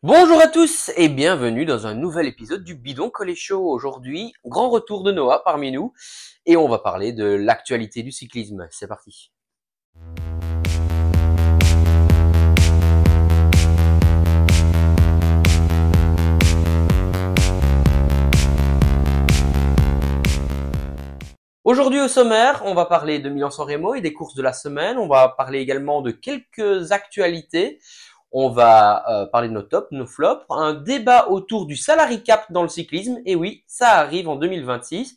Bonjour à tous et bienvenue dans un nouvel épisode du Bidon Collé Show. Aujourd'hui, grand retour de Noah parmi nous et on va parler de l'actualité du cyclisme. C'est parti. Aujourd'hui au sommaire, on va parler de Milan-San Remo et des courses de la semaine. On va parler également de quelques actualités. On va parler de nos tops, nos flops, un débat autour du salary cap dans le cyclisme. Et oui, ça arrive en 2026.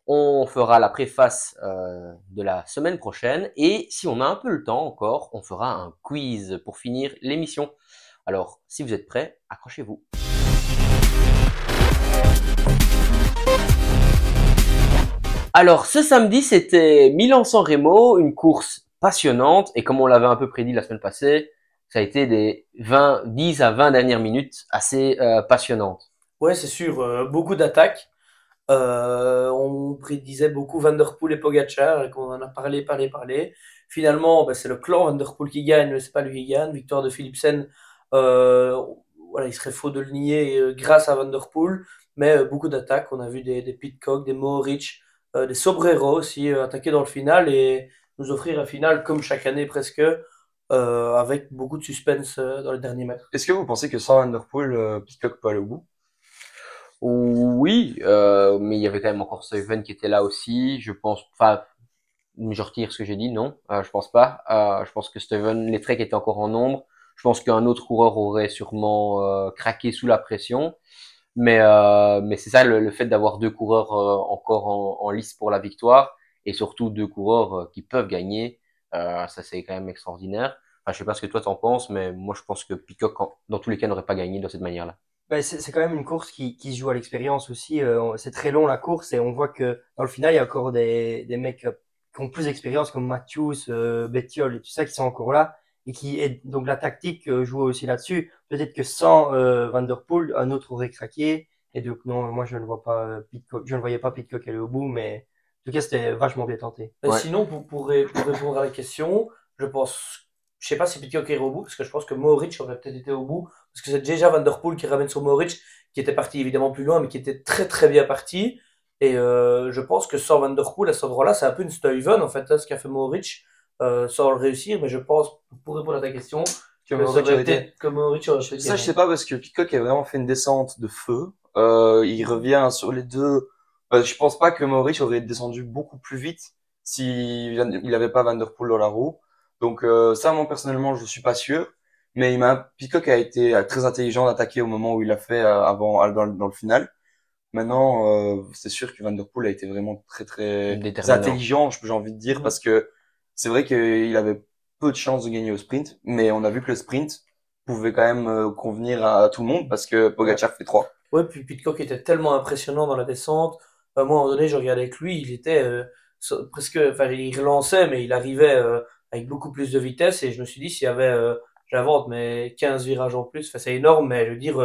On fera la préface de la semaine prochaine. Et si on a un peu le temps encore, on fera un quiz pour finir l'émission. Alors, si vous êtes prêts, accrochez-vous. Alors, ce samedi, c'était Milan-San Remo, une course passionnante. Et comme on l'avait un peu prédit la semaine passée, ça a été des 10 à 20 dernières minutes assez passionnantes. Ouais, c'est sûr, beaucoup d'attaques. On prédisait beaucoup Van Der Poel et Pogacar, et qu'on en a parlé. Finalement, c'est le clan Van Der Poel qui gagne, mais c'est pas lui qui gagne. Victoire de Philipsen, euh, voilà, il serait faux de le nier grâce à Van Der Poel. Mais beaucoup d'attaques. On a vu des Pidcock, des Mohoric, des Sobrero aussi attaquer dans le final et nous offrir un final comme chaque année presque, avec beaucoup de suspense dans les derniers mètres. Est-ce que vous pensez que sans Van Der Poel, Pidcock peut aller au bout? Oui, mais il y avait quand même encore Stuyven qui était là aussi. Je pense, enfin, je retire ce que j'ai dit, non, je pense pas. Je pense que Stuyven, les treks étaient encore en nombre. Je pense qu'un autre coureur aurait sûrement craqué sous la pression. Mais c'est ça le fait d'avoir deux coureurs encore en lice pour la victoire et surtout deux coureurs qui peuvent gagner, ça c'est quand même extraordinaire. Enfin, je sais pas ce que toi t'en penses, mais moi je pense que Pidcock, dans tous les cas, n'aurait pas gagné de cette manière-là. C'est quand même une course qui se joue à l'expérience aussi. C'est très long la course et on voit que dans le final, il y a encore des mecs qui ont plus d'expérience comme Matthews, Bettiol et tout ça qui sont encore là donc la tactique joue aussi là-dessus. Peut-être que sans Van Der Poel, un autre aurait craqué. Et donc non, moi je ne vois pas Pidcock, je ne voyais pas Pidcock aller au bout, mais en tout cas c'était vachement bien tenté. Mais Ouais. sinon, pour répondre à la question, je sais pas si Pitcock ira au bout, parce que je pense que Mohoric aurait peut-être été au bout, parce que c'est déjà Van Der Poel qui ramène sur Mohoric, qui était parti évidemment plus loin, mais qui était très très bien parti. Et je pense que sans Van Der Poel à cet endroit-là, c'est un peu une Stuyven en fait, hein, ce qu'a fait Mohoric, sans le réussir. Mais je pense, pour répondre à ta question, Que que ça Mohoric aurait aurait été. peut-être que Mohoric aurait peut-être Ça, je gagné. sais pas parce que Pidcock a vraiment fait une descente de feu. Il revient sur les deux. Je pense pas que Mohoric aurait descendu beaucoup plus vite il avait pas Van Der Poel dans la roue. Donc ça, moi personnellement, je suis pas sûr. Mais Pidcock a été très intelligent d'attaquer au moment où il l'a fait avant dans le final. Maintenant, c'est sûr que Van Der Poel a été vraiment très Déterminant. intelligent, j'ai envie de dire, parce que c'est vrai qu'il avait peu de chances de gagner au sprint, mais on a vu que le sprint pouvait quand même convenir à tout le monde parce que Ouais. Pogacar fait 3. Ouais, puis Pitcock était tellement impressionnant dans la descente. Moi, à un moment donné, je regardais avec lui, il était presque, enfin, il relançait, mais il arrivait avec beaucoup plus de vitesse. Et je me suis dit, s'il y avait, j'invente, mais 15 virages en plus, enfin, c'est énorme, mais je veux dire,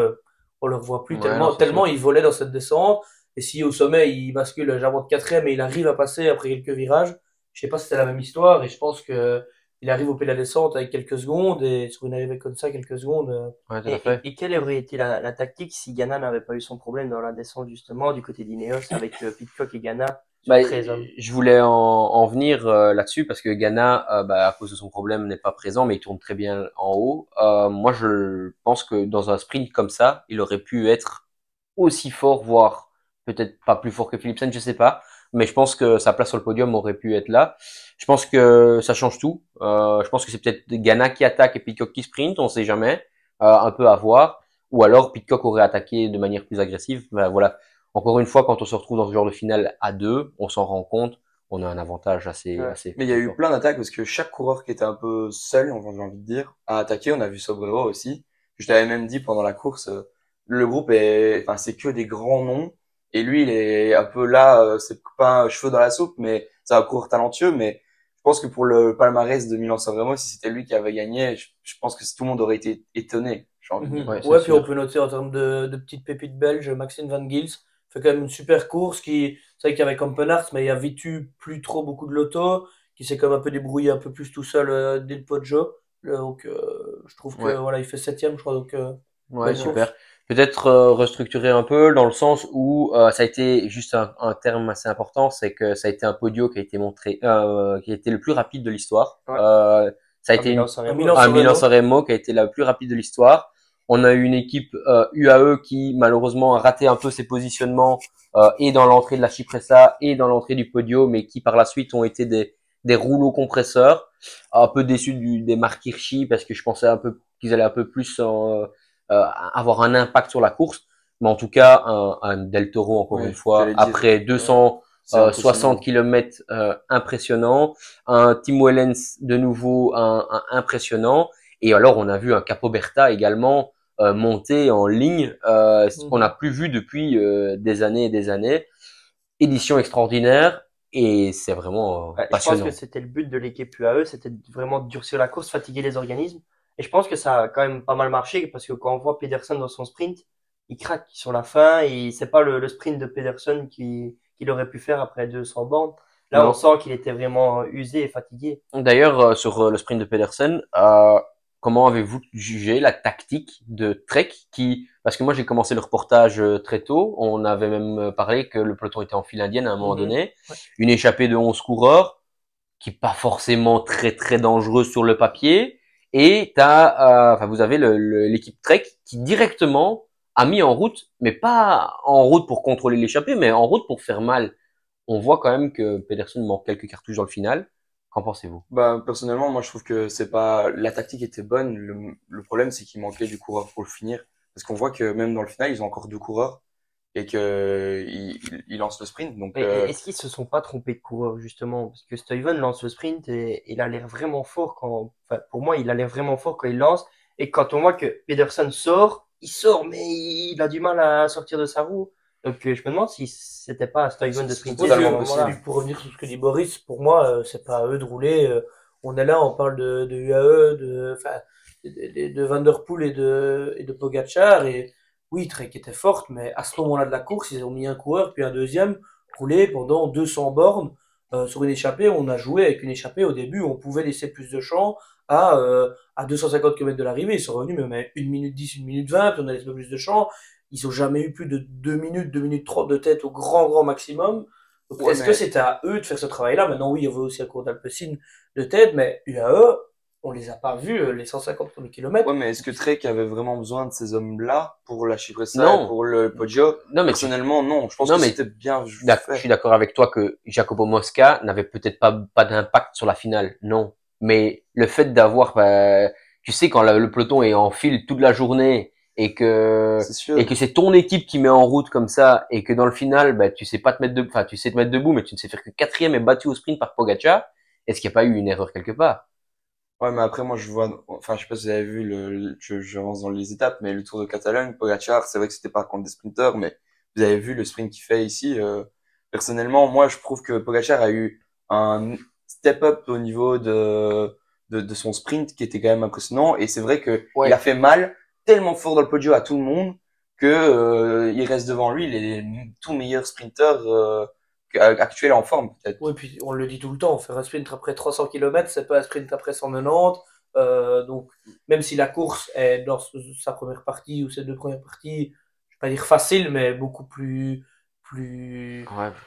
on le revoit plus Ouais, non, c'est tellement sûr. il volait dans cette descente. Et si au sommet, il bascule, j'invente quatrième et il arrive à passer après quelques virages, je sais pas si c'était la même histoire. Et je pense que il arrive au pied de la descente avec quelques secondes et sur une arrivée comme ça, quelques secondes. Ouais, tout à fait. Et quelle aurait été la tactique si Ghana n'avait pas eu son problème dans la descente justement du côté d'Ineos avec Pidcock et Ghana sur Bah, 13 hommes? je voulais en venir là-dessus parce que Ghana, à cause de son problème, n'est pas présent, mais il tourne très bien en haut. Moi, je pense que dans un sprint comme ça, il aurait pu être aussi fort, voire peut-être pas plus fort que Philipsen, je sais pas. Mais je pense que sa place sur le podium aurait pu être là. Je pense que ça change tout. Je pense que c'est peut-être Ghana qui attaque et Pidcock qui sprint, on sait jamais. Un peu à voir. Ou alors Pidcock aurait attaqué de manière plus agressive. Ben, voilà. Encore une fois, quand on se retrouve dans ce genre de finale à deux, on s'en rend compte, on a un avantage Ouais. assez Mais il y a eu conséquent. plein d'attaques parce que chaque coureur qui était un peu seul, j'ai envie de dire, a attaqué. On a vu Sobrero aussi. Je t'avais même dit pendant la course, le groupe enfin, c'est que des grands noms. Et lui, il est un peu là, c'est pas un cheveu dans la soupe, mais c'est un coureur talentueux. Mais je pense que pour le palmarès de Milan-San Remo, si c'était lui qui avait gagné, je pense que tout le monde aurait été étonné, j'ai envie de dire. Mhm. Ouais, c'est Ouais, puis on sûr. peut noter en termes de petites pépites belges, Maxime Van Gils fait quand même une super course c'est vrai qu'il y avait Kampenarts, mais il y a Vitu plus trop beaucoup de l'auto, qui s'est quand même un peu débrouillé un peu plus tout seul dès le Poggio. Donc, je trouve que Ouais. voilà, il fait septième, je crois, donc Ouais, Bonne super. course. Peut-être restructurer un peu dans le sens où ça a été juste un terme assez important, c'est que ça a été un podio qui a été montré, qui a été le plus rapide de l'histoire. Ouais. Ça a À été À Milan-San Milan un San Milan-San Remo. Remo qui a été la plus rapide de l'histoire. On a eu une équipe UAE qui malheureusement a raté un peu ses positionnements et dans l'entrée de la Cipressa et dans l'entrée du podio, mais qui par la suite ont été des rouleaux compresseurs. Un peu déçu des marques Hirschi parce que je pensais un peu qu'ils allaient un peu plus avoir un impact sur la course. Mais en tout cas, un Del Toro, encore une Ouais, fois, j'allais dire, après 260 c'est impressionnant. km impressionnant. Un Tim Wellens, de nouveau, impressionnant. Et alors, on a vu un Capoberta également monter en ligne, ce qu'on n'a plus vu depuis des années et des années. Édition extraordinaire. Et c'est vraiment Ouais, je pense que passionnant. c'était le but de l'équipe UAE, c'était vraiment de durcir la course, fatiguer les organismes. Et je pense que ça a quand même pas mal marché parce que quand on voit Pedersen dans son sprint, il craque sur la fin et c'est pas le sprint de Pedersen qu'il aurait pu faire après 200 bornes. Là, on Non. sent qu'il était vraiment usé et fatigué. D'ailleurs, sur le sprint de Pedersen, comment avez-vous jugé la tactique de Trek qui, parce que moi j'ai commencé le reportage très tôt, on avait même parlé que le peloton était en file indienne à un moment donné, Ouais. une échappée de 11 coureurs qui est pas forcément très très dangereuse sur le papier, et enfin vous avez l'équipe Trek qui directement a mis en route, mais pas en route pour contrôler l'échappée, mais en route pour faire mal. On voit quand même que Pedersen manque quelques cartouches dans le final. Qu'en pensez-vous? Bah, personnellement, moi, je trouve que c'est pas, la tactique était bonne. Le problème, c'est qu'il manquait du coureur pour le finir. Parce qu'on voit que même dans le final, ils ont encore deux coureurs et que ils lancent le sprint. Donc, Et est-ce qu'ils se sont pas trompés de coureur, justement? Parce que Stuyven lance le sprint et il a l'air vraiment fort enfin, pour moi, il a l'air vraiment fort quand il lance. Et quand on voit que Pedersen sort, il sort, mais il a du mal à sortir de sa roue. Donc, je me demande si c'était pas à Stuyven de c'est Oui, sprinter à ce totalement puis possible. moment-là. pour revenir sur ce que dit Boris, pour moi, c'est pas à eux de rouler. On est là, on parle de UAE, enfin, de Van Der Poel et de Pogacar. Et oui, Trek était forte, mais à ce moment-là de la course, ils ont mis un coureur, puis un deuxième, rouler pendant 200 bornes sur une échappée. On a joué avec une échappée au début, on pouvait laisser plus de champ à 250 km de l'arrivée. Ils sont revenus même à 1 minute 10, 1 minute 20, puis on a laissé plus de champ. Ils ont jamais eu plus de 2 minutes, 2 minutes 30 de tête au grand maximum. Donc, Ouais, est-ce que mais c'était à eux de faire ce travail-là? Maintenant, oui, il y avait aussi un cours d'Alpecin de tête, mais UAE, on les a pas vus, les 150 premiers kilomètres. Ouais, mais est-ce que Trek avait vraiment besoin de ces hommes-là pour la Cipressa et Non, pour le Poggio? non, mais Personnellement, non. Je pense non, que mais c'était bien je fait. suis d'accord avec toi que Jacopo Mosca n'avait peut-être pas d'impact sur la finale, non. Mais le fait d'avoir, tu sais, quand le peloton est en file toute la journée C'est et sûr. que c'est ton équipe qui met en route comme ça et que dans le final, tu sais pas te mettre enfin, tu sais te mettre debout, mais tu ne sais faire que quatrième et battu au sprint par Pogacar. Est-ce qu'il n'y a pas eu une erreur quelque part? Ouais, mais après, moi, je vois, enfin, je sais pas si vous avez vu j'avance dans les étapes, mais le Tour de Catalogne, Pogacar, c'est vrai que c'était pas contre des sprinteurs, mais vous avez vu le sprint qu'il fait ici. Personnellement, moi, je trouve que Pogacar a eu un step up au niveau de son sprint qui était quand même impressionnant. Et c'est vrai que il Ouais. a fait mal tellement fort dans le podio à tout le monde que, il reste devant lui les tout meilleurs sprinteurs, actuels en forme, peut-être. Oui, puis on le dit tout le temps, faire un sprint après 300 km, c'est pas un sprint après 190. Donc, même si la course est dans sa première partie ou ses deux premières parties, je vais pas dire facile, mais beaucoup plus Ouais.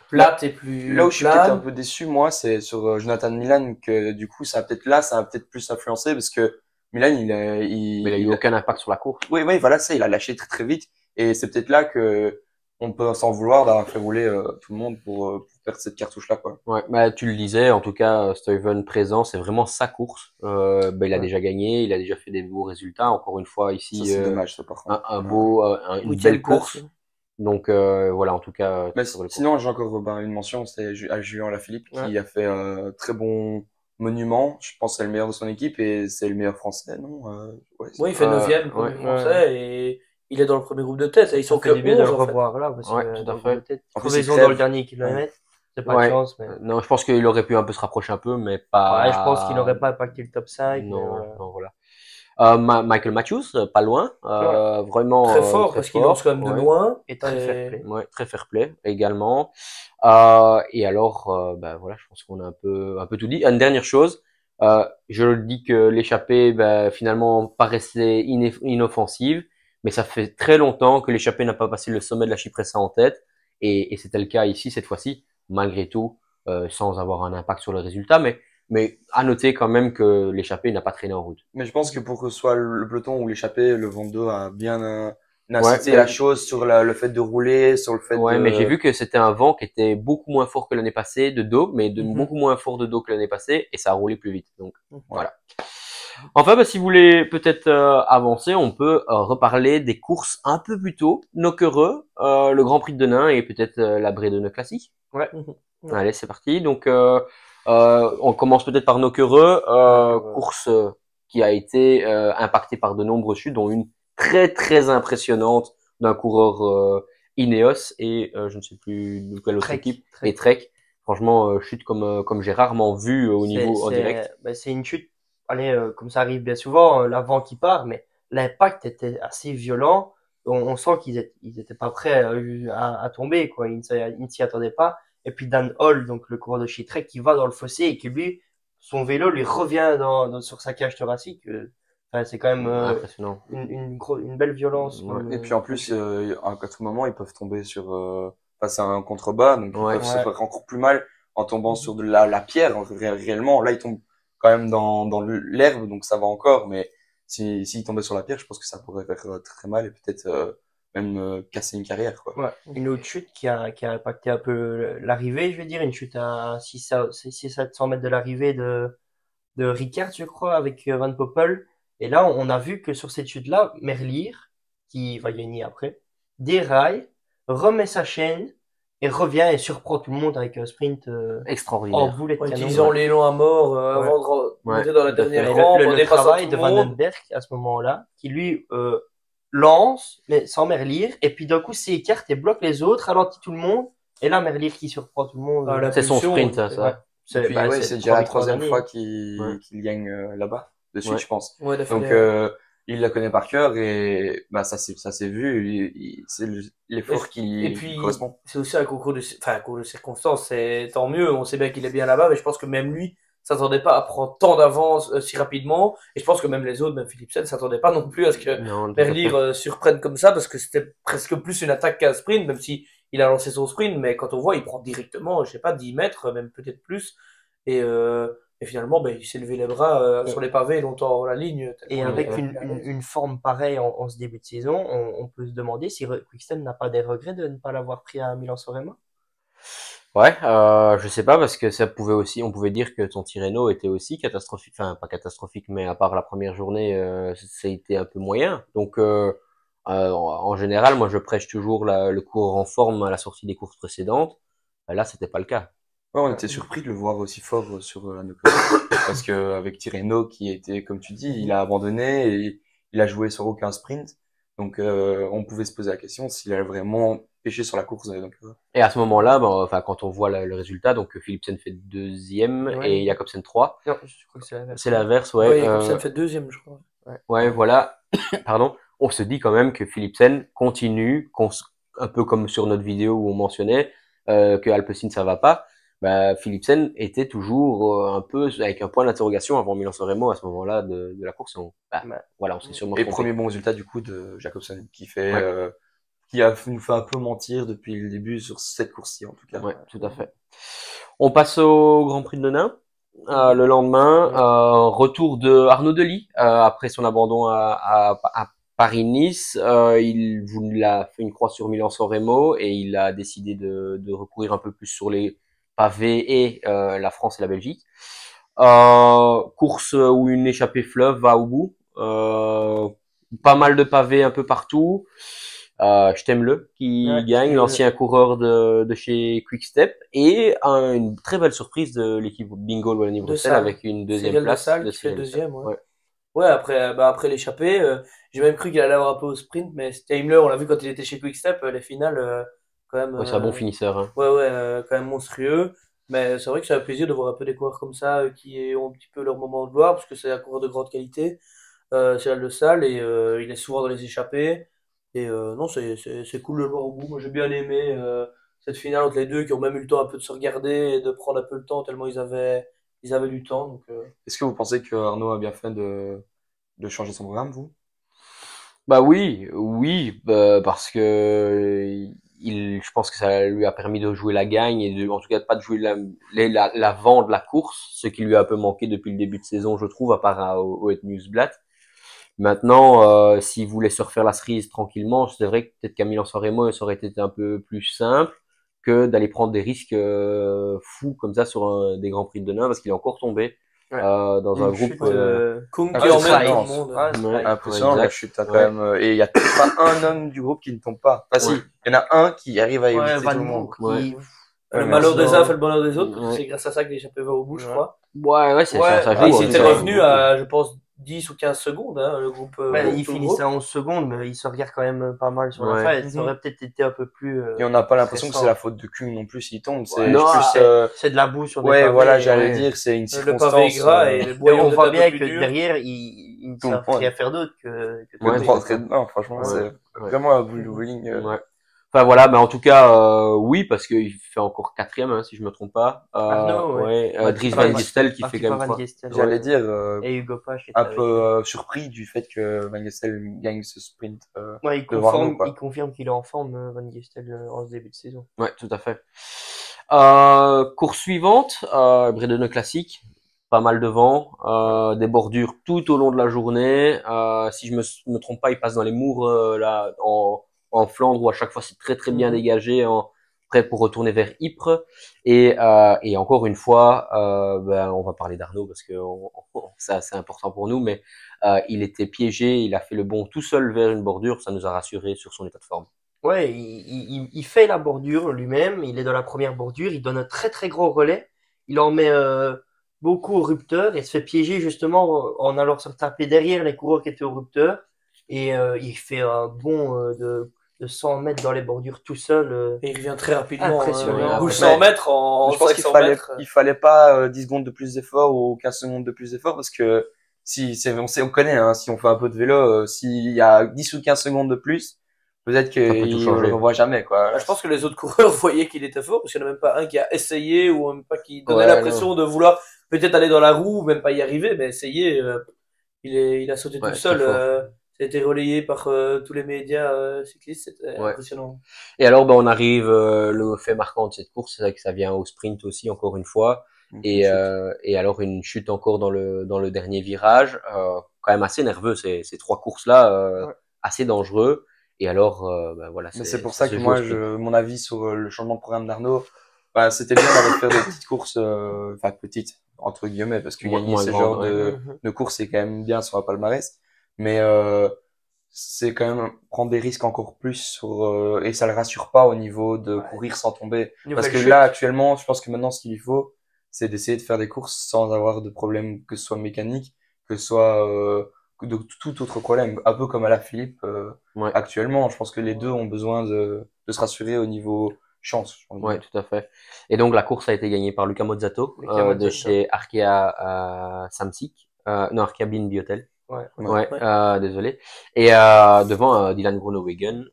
plate et Là plus où je suis peut-être un plane. peu déçu, moi, c'est sur Jonathan Milan que du coup, ça a peut-être plus influencé parce que Milan, Mais il a eu aucun impact sur la course. oui, oui, voilà, ça, il a lâché très très vite et c'est peut-être là que on peut s'en vouloir d'avoir fait rouler tout le monde pour perdre cette cartouche-là, quoi. Ouais, bah, tu le disais, en tout cas, Stuyven présent, c'est vraiment sa course. Il a Ouais. déjà gagné, il a déjà fait des beaux résultats. Encore une fois, Ça, ici, c'est dommage, ça, par contre. une belle Huitième place. course. Donc voilà, en tout cas, Mais très belle course. sinon, j'ai encore une mention, c'est à Julien Lafilippe Ouais. qui a fait très bon monument. Je pense que c'est le meilleur de son équipe et c'est le meilleur français, non? Ouais, Oui, il fait neuvième Ouais, premier Ouais. français et il est dans le premier groupe de tête. Et ils Ça sont fait que du bien de le 11 en fait. revoir là, parce ouais, que tout dans à le groupe de fait. tête, En plus, il crevaison dans le crève. dernier Ouais. kilomètre, c'est pas de Ouais. chance, mais Non, je pense qu'il aurait pu un peu se rapprocher un peu, mais ouais, je pense qu'il pas. n'aurait pas impacté le top 5, mais Non, voilà. non, voilà. Michael Matthews, pas loin, Ouais. Très vraiment fort très parce qu'il lance quand fort. même de Ouais. loin. Et très fair play. Ouais, très fair play également. Et alors, voilà, je pense qu'on a un peu tout dit. Une dernière chose, je dis que l'échappée, finalement, paraissait inoffensive, mais ça fait très longtemps que l'échappée n'a pas passé le sommet de la Cipressa en tête, et c'était le cas ici cette fois-ci, malgré tout, sans avoir un impact sur le résultat, mais à noter quand même que l'échappée n'a pas traîné en route. Mais je pense que pour que ce soit le peloton ou l'échappée, le vent d'eau a bien Ouais, incité mais- la chose sur le fait de rouler, sur le fait Ouais, de... mais j'ai vu que c'était un vent qui était beaucoup moins fort que l'année passée de dos, mais de Mhm. beaucoup moins fort de dos que l'année passée, et ça a roulé plus vite. Donc Mhm. voilà. Enfin, bah, si vous voulez peut-être avancer, on peut reparler des courses un peu plus tôt. Nocquereux, le Grand Prix de Denain et peut-être la Bredene Classique. Ouais. Mhm. Allez, c'est parti. Donc on commence peut-être par Nocquereux, course qui a été impactée par de nombreuses chutes, dont une très très impressionnante d'un coureur Ineos et je ne sais plus de quelle autre Trek, équipe, Trek. et Trek. Franchement, chute comme j'ai rarement vu au niveau en direct. C'est une chute, allez, comme ça arrive bien souvent, l'avant qui part, mais l'impact était assez violent. On sent ils étaient pas prêts à tomber, quoi. Ils ne s'y attendaient pas. Et puis Dan Hall, donc le coureur de chez Trek, qui va dans le fossé et qui lui, son vélo lui revient sur sa cage thoracique. Enfin, c'est quand même Impressionnant. une belle violence. Ouais. Et puis en plus, à tout moment, ils peuvent tomber sur... Enfin, c'est un contrebas, donc ils Ouais. peuvent se Ouais. faire encore plus mal en tombant sur de la pierre, réellement. Là, ils tombent quand même dans l'herbe, donc ça va encore, mais s'ils tombaient sur la pierre, je pense que ça pourrait faire très, très mal et peut-être même casser une carrière, quoi. Ouais. Une autre chute qui a impacté un peu l'arrivée, je vais dire, une chute à 600-700 mètres de l'arrivée de Ricard, je crois, avec Van Poppel. Et là, on a vu que sur cette chute-là, Merlier, qui va gagner après, déraille, remet sa chaîne et revient et surprend tout le monde avec un sprint en Extraordinaire. boulet de En canon. utilisant l'élan à mort Ouais. avant de Ouais, monter dans la tout à fait. dernière Et rampe, en le dépassant travail tout de le monde. Vandenberg à ce moment-là, qui lui lance, mais sans Merlier, et puis d'un coup s'écarte et bloque les autres, ralentit tout le monde, et là Merlier qui surprend tout le monde. Ah, la C'est son pulsion, sprint, c'était- ça. Ouais. Et puis, ouais, c'est déjà 3 la victoires troisième d'année. fois Ouais. qu'il gagne là-bas, de suite, Ouais. je pense. Ouais, Donc, d'affilée. il la connaît par cœur et bah ça s'est vu. C'est l'effort Et qui puis, correspond. c'est aussi un concours enfin, un concours de circonstances, c'est tant mieux. On sait bien qu'il est bien là-bas, mais je pense que même lui s'attendait pas à prendre tant d'avance si rapidement. Et je pense que même les autres, même Philipsen, s'attendaient pas non plus à ce que Non, tout à Merlier fait. surprenne comme ça, parce que c'était presque plus une attaque qu'un sprint, même si il a lancé son sprint. Mais quand on voit, il prend directement, je sais pas, 10 mètres, même peut-être plus. Et, euh, et finalement, ben, il s'est levé les bras Et- sur les pavés longtemps la ligne. Et tellement avec il est à l'aise. une forme pareille en ce début de saison, on peut se demander si Quickstep n'a pas des regrets de ne pas l'avoir pris à Milan-San Remo. Ouais, je sais pas parce que ça pouvait aussi, on pouvait dire que son Tirreno était aussi catastrophique, enfin pas catastrophique, mais à part la première journée, ça a été un peu moyen. Donc en général, moi je prêche toujours le coureur en forme à la sortie des courses précédentes. Là, c'était pas le cas. Ouais, on était surpris de le voir aussi fort sur la Nocco. Parce que avec Tirreno qui était, comme tu dis, il a abandonné et il a joué sur aucun sprint. Donc on pouvait se poser la question s'il a vraiment pêché sur la course. Donc, Et à ce moment-là, enfin quand on voit le résultat, donc Philipsen fait deuxième Ouais. et Jacobsen 3. Non, je crois que c'est l'inverse. C'est l'inverse, ouais. Ouais, comme ça, il fait deuxième, je crois. Ouais, voilà. Pardon. On se dit quand même que Philipsen continue, un peu comme sur notre vidéo où on mentionnait que Alpecin ça va pas. Bah, Philipsen était toujours un peu avec un point d'interrogation avant Milan-San Remo à ce moment-là de la course. Ouais. Voilà, on s'est sûrement et trompé. premier bon résultat du coup de Jacobsen qui fait Ouais. qui nous fait un peu mentir depuis le début sur cette course-ci en tout cas. Ouais, tout à fait. On passe au Grand Prix de Denain. Le lendemain, retour de Arnaud Delis après son abandon à Paris-Nice. Il a fait une croix sur Milan-San Remo et il a décidé de recourir un peu plus sur les pavés et la France et la Belgique. Course où une échappée fleuve va au bout. Pas mal de pavés un peu partout. Je t'aime le qui Ouais, gagne, l'ancien coureur de chez Quickstep et une très belle surprise de l'équipe Bingo Wallonie-Bruxelles Salle. avec une deuxième Cyril de place Salle de qui fait Cyril de Salle. deuxième, ouais. Ouais, après l'échappée, j'ai même cru qu'il allait avoir un peu au sprint, mais c'était Himmler, on l'a vu quand il était chez Quickstep, les finales, quand même, Ouais, c'est un bon finisseur. Hein. ouais, quand même monstrueux. Mais c'est vrai que ça fait plaisir de voir un peu des coureurs comme ça, qui ont un petit peu leur moment de gloire, parce que c'est un coureur de grande qualité, Cyril de Salle, et il est souvent dans les échappées. Et non, c'est cool de le voir au bout. Moi, j'ai bien aimé cette finale entre les deux, qui ont même eu le temps un peu de se regarder et de prendre un peu le temps, tellement ils avaient du temps. Donc, Est-ce que vous pensez que Arnaud a bien fait de changer son programme, vous? Bah oui, oui, bah, parce que je pense que ça lui a permis de jouer la gagne et en tout cas de pas de jouer l'avant de la course, ce qui lui a un peu manqué depuis le début de saison, je trouve, à part au Het Nieuwsblad. Maintenant, s'il voulait se refaire la cerise tranquillement, c'est vrai que peut-être qu'à Milan-San Remo, ça aurait été un peu plus simple que d'aller prendre des risques fous comme ça sur des grands prix de Denain, parce qu'il est encore tombé Ouais. dans un Une groupe. chute, Kung Ah, qui c'est emmène tout le impressionnant. monde. Ouais, c'est Ouais, vrai. Impressionnant exact. la chute, hein, quand Ouais. même. Et il y a pas un homme du groupe qui ne tombe pas. Enfin, si, Ouais. il y en a un qui arrive à Ouais, éviter Van tout le monde. Broek Ouais. qui... Le Ouais, mais malheur des sinon- uns fait le bonheur des autres, parce que Ouais. c'est grâce à ça que l'échappée va au bout, je Ouais. crois. Ouais, ça Ouais, joue. Ah, ils en étaient tout cas. revenus à, je pense, 10 ou 15 secondes, hein, le groupe. Ouais, tout il le finissait groupe. à 11 secondes, mais il se regarde quand même pas mal sur la Ouais. fin. Et ça Mhm. aurait peut-être été un peu plus Et on n'a pas l'impression que c'est la stressant. faute de Kung non plus s'il tombe. Ouais, C'est Non, plus, c'est de la boue sur des ouais, pavés. voilà, j'allais ouais. dire, c'est une Le circonstance. pavé est gras et les Et boyaux on étaient voit un peu bien plus que durs. derrière, ils ne Tout le savent point. rien faire d'autre que Que Ouais, de c'est rentrer ça. dedans, franchement, Ouais. c'est Ouais. vraiment un boule de bowling. Ouais. Enfin voilà, mais en tout cas, oui, parce qu'il fait encore quatrième, hein, si je me trompe pas. Arnaud, ouais. Ouais, Mathieu Dries Van Van Gistel qui fait Mathieu quand même Van trois. Gestel. J'allais dire, Et Hugo Pache était un avec peu eux. surpris du fait que Van Gestel gagne ce sprint Ouais, devant Arnaud, quoi. il confirme qu'il est en forme, Van Gestel, en ce début de saison. Ouais, tout à fait. Course suivante, Bredene classique, pas mal de vent, des bordures tout au long de la journée. Si je me trompe pas, il passe dans les Mours là en Flandre où à chaque fois c'est très très bien Mhm. dégagé, prêt pour retourner vers Ypres. Et encore une fois, on va parler d'Arnaud parce que ça c'est important pour nous, mais il était piégé, il a fait le bond tout seul vers une bordure, ça nous a rassuré sur son état de forme. Ouais, il fait la bordure lui-même, il est dans la première bordure, il donne un très très gros relais, il en met beaucoup au rupteur et se fait piéger justement en allant se taper derrière les coureurs qui étaient au rupteur et il fait un bond de 100 mètres dans les bordures tout seul. Et il revient très rapidement. Impressionnant. Bouge 100 Mais mètres en je pense qu'il 500 mètres. il fallait pas 10 secondes de plus d'effort ou 15 secondes de plus d'effort parce que si c'est on connaît hein, si on fait un peu de vélo s'il y a 10 ou 15 secondes de plus peut-être Ça peut tout qu'on le changer. revoit jamais quoi. Je pense que les autres coureurs voyaient qu'il était fort, parce qu'il n'y en a même pas un qui a essayé, ou même pas qui donnait Ouais, l'impression de vouloir peut-être aller dans la roue, ou même pas y arriver, mais essayer. Il a sauté Ouais, tout seul. très fort. Ça a été relayé par tous les médias cyclistes, c'était Ouais. impressionnant. Et alors, on arrive, le fait marquant de cette course, c'est vrai que ça vient au sprint aussi, encore une fois. Et alors, une chute encore dans le dernier virage, quand même assez nerveux, ces trois courses-là, Ouais. assez dangereux. Et alors, voilà, Mais c'est pour ça ça se que joue au moi sprint. mon avis sur le changement de programme d'Arnaud c'était bien d'aller faire des petites courses enfin petites entre guillemets parce que gagner Moins ce grande, genre ouais. de course c'est quand même bien sur un palmarès mais c'est quand même prendre des risques encore plus sur et ça le rassure pas au niveau de courir sans tomber parce Nouvelle que chute. là actuellement je pense que maintenant ce qu'il lui faut c'est d'essayer de faire des courses sans avoir de problème que ce soit mécanique que ce soit de tout autre problème un peu comme à la Philippe Ouais. actuellement je pense que les deux ont besoin de se rassurer au niveau chance j'ai envie de Ouais, dire. tout à fait. Et donc, la course a été gagnée par Luca Mozzato, Luca de Mozzato. chez Arkea Samsic. Non, Arkea Biotel. Ouais. Ouais, Ouais. désolé. Et devant Dylan Groenewegen,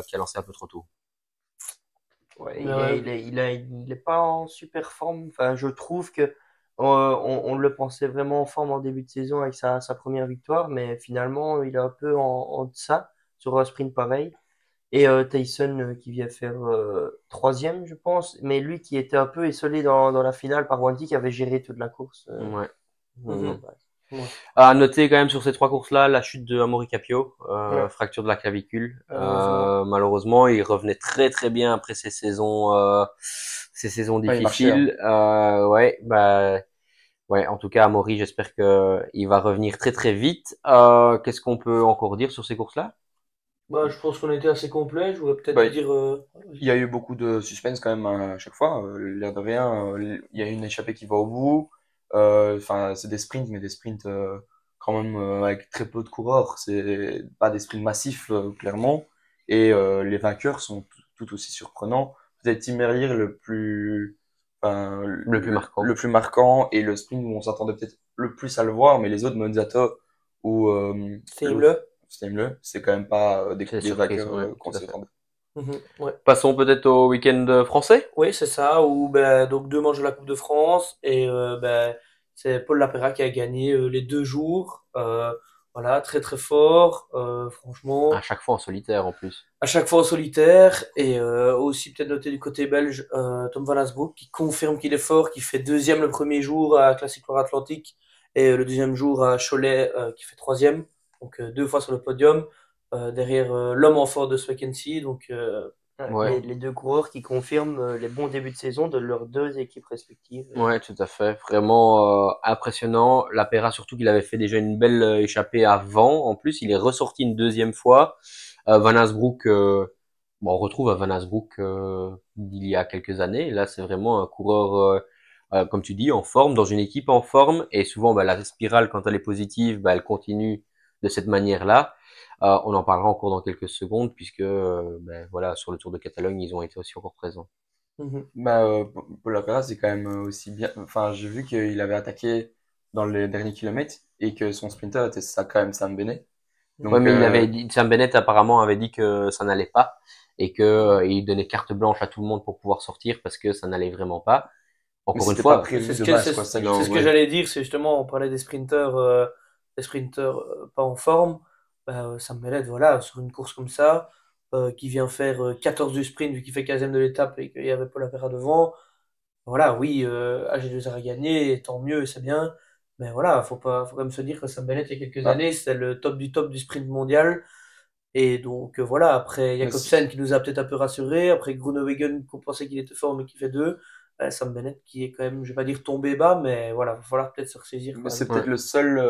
qui a lancé un peu trop tôt. Ouais, Ouais. il est pas en super forme. Enfin, je trouve que on le pensait vraiment en forme en début de saison avec sa première victoire, mais finalement, il est un peu en deçà sur un sprint pareil. Et Tyson qui vient faire troisième, je pense, mais lui qui était un peu esselé dans la finale par Wanty qui avait géré toute la course. Ouais. Mhm. Ouais. À noter quand même sur ces trois courses-là, la chute de Amaury Capio, Ouais. fracture de la clavicule. Malheureusement. Malheureusement, il revenait très très bien après ces saisons Ouais, il marchait, difficiles. Ouais, en tout cas, Amaury, j'espère que il va revenir très très vite. Qu'est-ce qu'on peut encore dire sur ces courses-là? Bah, je pense qu'on était assez complet. Je voudrais peut-être Bah, dire. il y a eu beaucoup de suspense quand même à chaque fois. L'air de rien, il y a une échappée qui va au bout. Enfin, c'est des sprints, mais des sprints quand même avec très peu de coureurs. C'est pas des sprints massifs, clairement. Et les vainqueurs sont tout aussi surprenants. Peut-être Tim Merlier enfin, Le plus marquant. le plus marquant et le sprint où on s'attendait peut-être le plus à le voir, mais les autres, Monzato ou Steamle. Steamle, c'est quand même pas C'est des surprise, vainqueurs ouais, qu'on tout à fait. s'attendait. Ouais. Passons peut-être au week-end français. Oui, c'est ça. Ou ben donc 2 manches de la Coupe de France et ben c'est Paul Lapéra qui a gagné les 2 jours. Voilà, très très fort, À franchement. chaque fois en solitaire en plus. À chaque fois en solitaire et aussi peut-être noter du côté belge Tom van Asbroek qui confirme qu'il est fort, qui fait deuxième le premier jour à Classic Loire Atlantique et le deuxième jour à Cholet qui fait troisième, donc deux fois sur le podium derrière l'homme en fort de Swekensi, donc Ouais, Ouais. les deux coureurs qui confirment les bons débuts de saison de leurs deux équipes respectives. Ouais, tout à fait. Vraiment impressionnant. La Pera, surtout qu'il avait fait déjà une belle échappée avant. En plus, il est ressorti une deuxième fois. Van Asbroek, bon, on retrouve Van Asbroek d'il y a quelques années. Là, c'est vraiment un coureur, comme tu dis, en forme, dans une équipe en forme. Et souvent, bah, la spirale, quand elle est positive, bah, elle continue de cette manière-là. On en parlera encore dans quelques secondes, puisque ben, voilà, sur le Tour de Catalogne, ils ont été aussi encore présents. mhm. Bah, Paul Lapera, c'est quand même aussi bien. Enfin, j'ai vu qu'il avait attaqué dans les derniers kilomètres et que son sprinter était ça quand même Sam Bennett. Ouais, Donc, mais il avait dit, Sam Bennett apparemment avait dit que ça n'allait pas et que il donnait carte blanche à tout le monde pour pouvoir sortir parce que ça n'allait vraiment pas. mais Encore une c'était pas fois, prévu C'est ce de que base, quoi. Ça que je non, c'est ce que disais. ouais, j'allais dire, c'est justement on parlait des sprinteurs pas en forme. Bah, Sam Bennett, voilà, sur une course comme ça, qui vient faire 14 du sprint vu qu'il fait 15e de l'étape et qu'il y avait Paul Lapera devant. Voilà, oui, AG2R a gagné, tant mieux, c'est bien. Mais voilà, faut quand même se dire que Sam Bennett, il y a quelques Bah, années, c'était le top du sprint mondial. Et donc, voilà, après mais Jacobsen qui nous a peut-être un peu rassuré, après Groenewegen qu'on pensait qu'il était fort mais qui fait deux, Sam Bennett qui est quand même, je vais pas dire tombé bas, mais voilà, va falloir peut-être se ressaisir mais quand même. c'est peut-être ouais, le seul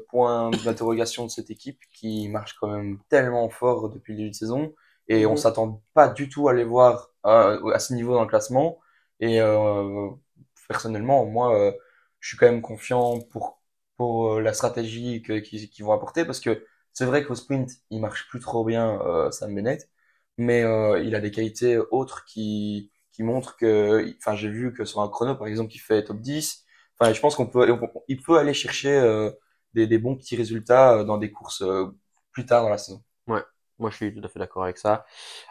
point d'interrogation de cette équipe qui marche quand même tellement fort depuis le début de saison et on Mhm. s'attend pas du tout à les voir à ce niveau dans le classement. Et personnellement, moi, je suis quand même confiant pour la stratégie qu'ils vont apporter parce que c'est vrai qu'au sprint, il marche plus trop bien Sam Bennett, mais il a des qualités autres qui montrent que, enfin, j'ai vu que sur un chrono, par exemple, qui fait top 10. Enfin, je pense il peut aller chercher des bons petits résultats dans des courses plus tard dans la saison. ouais. Moi, je suis tout à fait d'accord avec ça.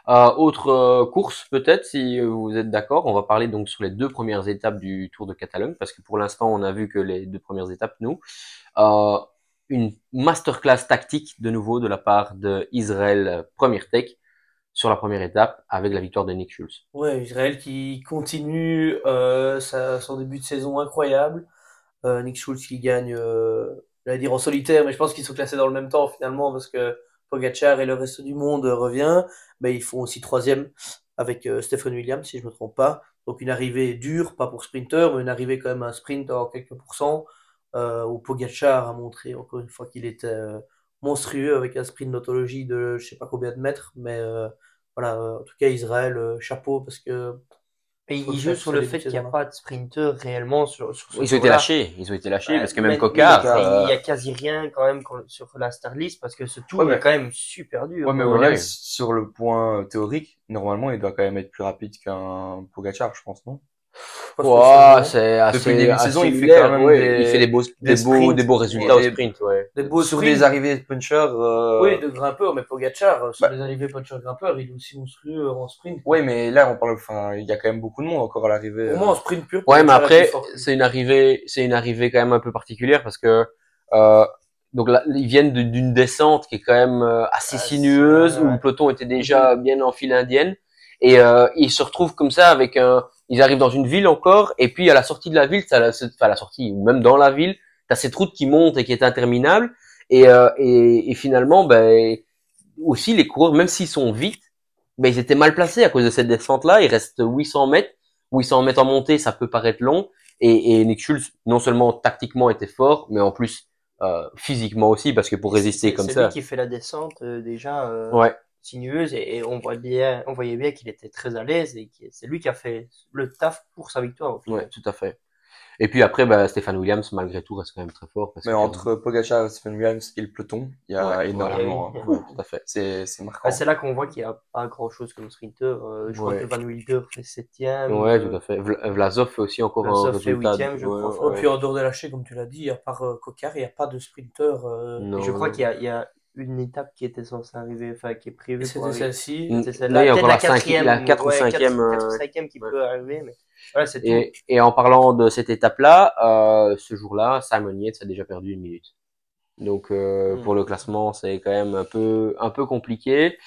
Autre course, peut-être, si vous êtes d'accord, on va parler donc sur les deux premières étapes du Tour de Catalogne, parce que pour l'instant, on a vu que les deux premières étapes, nous. Euh, une masterclass tactique de nouveau de la part de Israël Premier Tech sur la première étape avec la victoire de Nick Schulz. Ouais, Israël qui continue son début de saison incroyable. Nick Schulz qui gagne, j'allais dire en solitaire, mais je pense qu'ils sont classés dans le même temps finalement parce que Pogacar et le reste du monde revient. Mais ils font aussi troisième avec Stephen Williams, si je me trompe pas. Donc une arrivée dure, pas pour sprinter, mais une arrivée quand même à un sprint en quelques pourcents, où Pogacar a montré encore une fois qu'il était monstrueux avec un sprint d'autologie de je sais pas combien de mètres, mais voilà, en tout cas Israël, chapeau parce que Et faut le ils jouent faire sur ce le début de fait qu'il n'y a saison-là. pas de sprinter réellement sur ce tour-là. Ils ont été lâchés parce que même Mais oui, Cocard, mais il y a quasi rien quand même sur la Starlist parce que ce Ouais, tour est mais, quand même super ouais, dur. mais ouais, Williams, sur le point théorique, normalement, il doit quand même être plus rapide qu'un Pogacar, je pense, non? Pas ouais, spécialement. c'est Depuis le assez, début de assez saison, il fait quand similaire, même ouais. Il fait des des sprints beaux et résultats au sprint, ouais. Des beaux sur des sprints. arrivées de puncher. Oui, de grimpeur, mais Pogacar, sur Bah, les arrivées puncher grimpeur, il est aussi monstrueux en sprint, ouais, quoi. mais là, on parle, enfin, il y a quand même beaucoup de monde encore à l'arrivée. Pour moi, en sprint pur, Ouais, mais Pogacar est plus après, fort que lui. c'est une arrivée quand même un peu particulière parce que euh, donc là, ils viennent d'une descente qui est quand même assez sinueuse où le Ouais. peloton était Mhm. déjà bien en file indienne et ils se retrouvent comme ça avec un, ils arrivent dans une ville encore et puis à la sortie de la ville, enfin à la sortie ou même dans la ville, t'as cette route qui monte et qui est interminable et finalement, ben aussi les coureurs, même s'ils sont vite, ben ils étaient mal placés à cause de cette descente-là. Il reste 800 mètres. 800 mètres en montée, ça peut paraître long. Et Nick Schulz, non seulement tactiquement était fort, mais en plus physiquement aussi, parce que pour Et résister comme c'est lui ça, qui fait la descente déjà ouais, sinueuse et on voyait bien qu'il était très à l'aise et que c'est lui qui a fait le taf pour sa victoire au ouais, final. tout à fait. Et puis après, bah, Stéphane Williams, malgré tout, reste quand même très fort parce Mais que, entre Pogacar, Stephen Williams et le peloton, il y ouais, a voilà, Et oui. énormément, hein. ouais, tout à fait. C'est Ah, marquant. c'est là qu'on voit qu'il n'y a pas grand-chose comme sprinter. Je crois que Ouais, Van Wilder fait septième, ouais, tout à fait. Vlasov fait aussi encore un Vlasov fait résultat. huitième, je Ouais, crois, Et ouais. puis fort. en dehors de lâcher, comme tu l'as dit, à part Cocard, il n'y a pas de sprinter. Et je Non, crois non. il y a une étape qui était censée arriver, enfin qui est Et prévue pour c'était arriver. celle-ci. C'est Là, il celle-là, y a peut-être encore la la quatrième, 4 ou ouais, 5e. 4 ou 5e qui peut arriver, mais voilà, c'est tout. Et en parlant de cette étape-là, ce jour-là, Simon Yates a déjà perdu une minute. Donc Mm. pour le classement, c'est quand même un peu compliqué.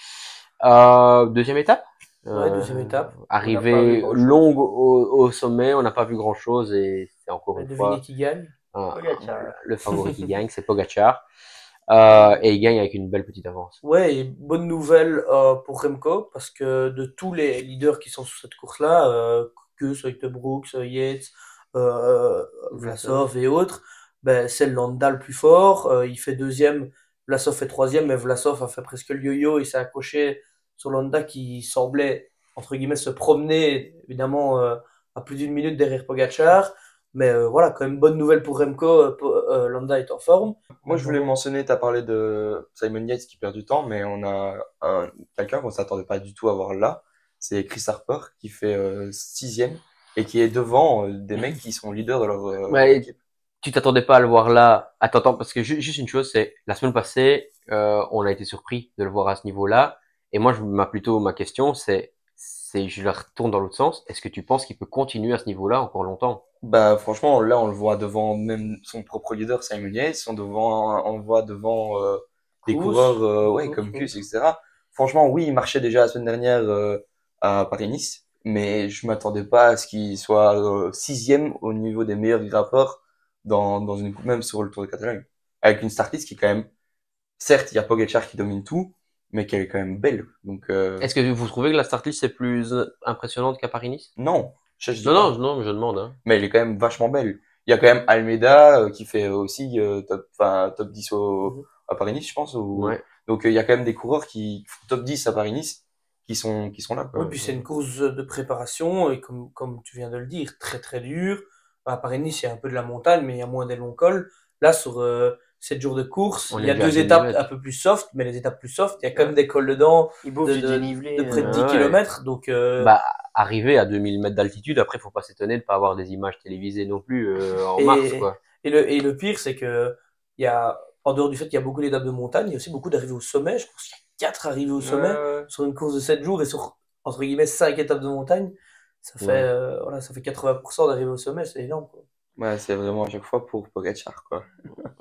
Deuxième étape. Ouais, deuxième étape. pas vu Arrivée grand-chose. longue au sommet, on n'a pas vu grand chose et c'est encore une Devinez fois qui gagne. Pogacar. le favori qui gagne, c'est Pogacar. Et il gagne avec une belle petite avance. Ouais, et bonne nouvelle pour Remco, parce que de tous les leaders qui sont sur cette course-là, que ce soit Brooks, Yates, Vlasov et autres, ben, c'est Landa le plus fort. Il fait deuxième, Vlasov fait troisième, mais Vlasov a fait presque le yo-yo et s'est accroché sur Landa qui semblait, entre guillemets, se promener, évidemment, à plus d'une minute derrière Pogacar. Mais voilà, quand même bonne nouvelle pour Remco, Landa est en forme. Moi, je voulais mentionner, tu as parlé de Simon Yates qui perd du temps, mais on a quelqu'un qu'on s'attendait pas du tout à voir là. C'est Chris Harper qui fait sixième et qui est devant des mecs qui sont leaders de leur Ouais, équipe. tu t'attendais pas à le voir là. Attends, parce que juste une chose, c'est la semaine passée, on a été surpris de le voir à ce niveau-là. Et moi, ma question, je la retourne dans l'autre sens. Est-ce que tu penses qu'il peut continuer à ce niveau-là encore longtemps? Bah, franchement, là, on le voit devant même son propre leader, Simon Yates. On le voit devant des Kuss, coureurs ouais, Kuss, comme oui. Kuss, etc. Franchement, oui, il marchait déjà la semaine dernière à Paris-Nice, mais je m'attendais pas à ce qu'il soit sixième au niveau des meilleurs grimpeurs dans une coupe, même sur le Tour de Catalogne. Avec une startlist qui est quand même, certes, il y a Pogacar qui domine tout, mais qu'elle est quand même belle. Donc, Est-ce que vous trouvez que la startlist est plus impressionnante qu'à Paris-Nice? non, ça je dis Non, pas. non, non, je demande, hein. Mais elle est quand même vachement belle. Il y a quand même Almeida qui fait aussi top 10 Mhm. à Paris-Nice, je pense. Ouais. Donc il y a quand même des coureurs qui font top 10 à Paris-Nice qui sont là, Oui, quoi. puis c'est une course de préparation et comme tu viens de le dire, très très dure. À Paris-Nice, il y a un peu de la montagne, mais il y a moins des longs cols. Là, sur 7 jours de course, On il est y a déjà à deux 2000 étapes un mètres. peu plus soft, mais les étapes plus soft, il y a quand même des cols dedans Il bouffe du dénivelé. de près de 10 Ouais. kilomètres. Donc, Bah, arriver à 2000 mètres d'altitude, après, faut pas s'étonner de pas avoir des images télévisées non plus en mars, et, quoi. et le pire, c'est que il y a, en dehors du fait qu'il y a beaucoup d'étapes de montagne, il y a aussi beaucoup d'arrivées au sommet. Je pense qu'il y a 4 arrivées au sommet sur une course de 7 jours et sur, entre guillemets, 5 étapes de montagne. Ça fait, Ouais. voilà, ça fait 80% d'arrivées au sommet, c'est énorme, quoi. Ouais, c'est vraiment à chaque fois pour Pogacar, quoi.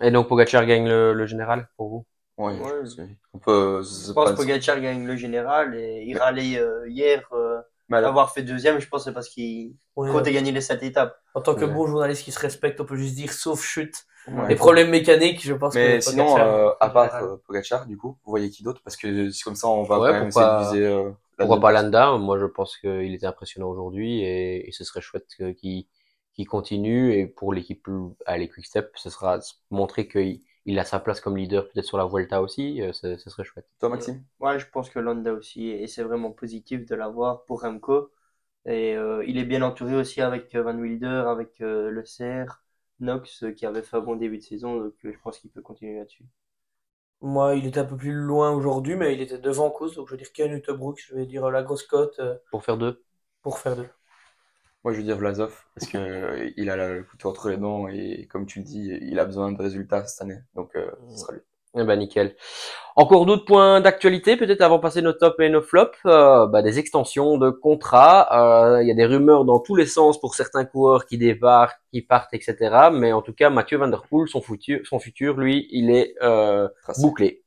Et donc, Pogacar gagne le général, pour vous? Ouais, Ouais. je pense on peut, Je c'est pense pas, que Pogacar gagne le général et il râlait hier mais alors, avoir fait deuxième. Je pense que c'est parce qu'il Ouais, comptait gagner les 7 étapes. en tant que Ouais. bon journaliste qui se respecte, on peut juste dire sauf chute ouais. et problèmes mécaniques, je pense Mais que sinon, Pogacar, à en part général. Pogacar, du coup, vous voyez qui d'autre? Parce que c'est comme ça, on va Ouais, quand même essayer de viser la pourquoi deuxième pas place. Landa? Moi, je pense qu'il était impressionnant aujourd'hui et ce serait chouette qu'il continue. Et pour l'équipe, les Quick Step, ce sera montrer qu'il a sa place comme leader peut-être sur la Vuelta aussi. Ce serait chouette. Toi, Maxime? Ouais, je pense que Landa aussi, et c'est vraiment positif de l'avoir pour Remco. Et il est bien entouré aussi avec Van Wilder, avec Le Cerf, Knox, qui avait fait un bon début de saison, donc je pense qu'il peut continuer là-dessus. Moi, il était un peu plus loin aujourd'hui, mais il était devant cause, donc je vais dire Ken Utebrooks, je vais dire la grosse cote Pour faire deux. pour faire deux. Moi, je veux dire Vlasov, parce que il a le couteau entre les dents et comme tu le dis, il a besoin de résultats cette année. Donc, ce sera lui. Eh ben nickel. Encore d'autres points d'actualité, peut-être avant de passer nos tops et nos flops, des extensions de contrats. Il y a des rumeurs dans tous les sens pour certains coureurs qui débarquent, qui partent, etc. Mais en tout cas, Mathieu Van Der Poel, son futur, lui, il est Tracé. bouclé.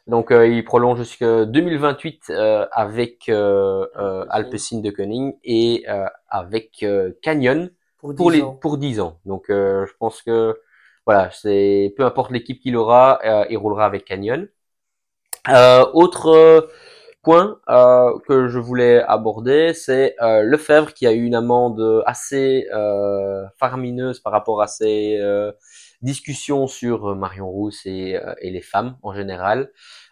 Donc il prolonge jusqu'à 2028 avec Alpecin de Koning et avec Canyon Pour 10 ans. pour 10 ans. Donc je pense que voilà, c'est peu importe l'équipe qu'il aura, il roulera avec Canyon. Autre point que je voulais aborder, c'est Lefebvre qui a eu une amende assez faramineuse par rapport à ses discussions sur Marion Rousse et les femmes en général.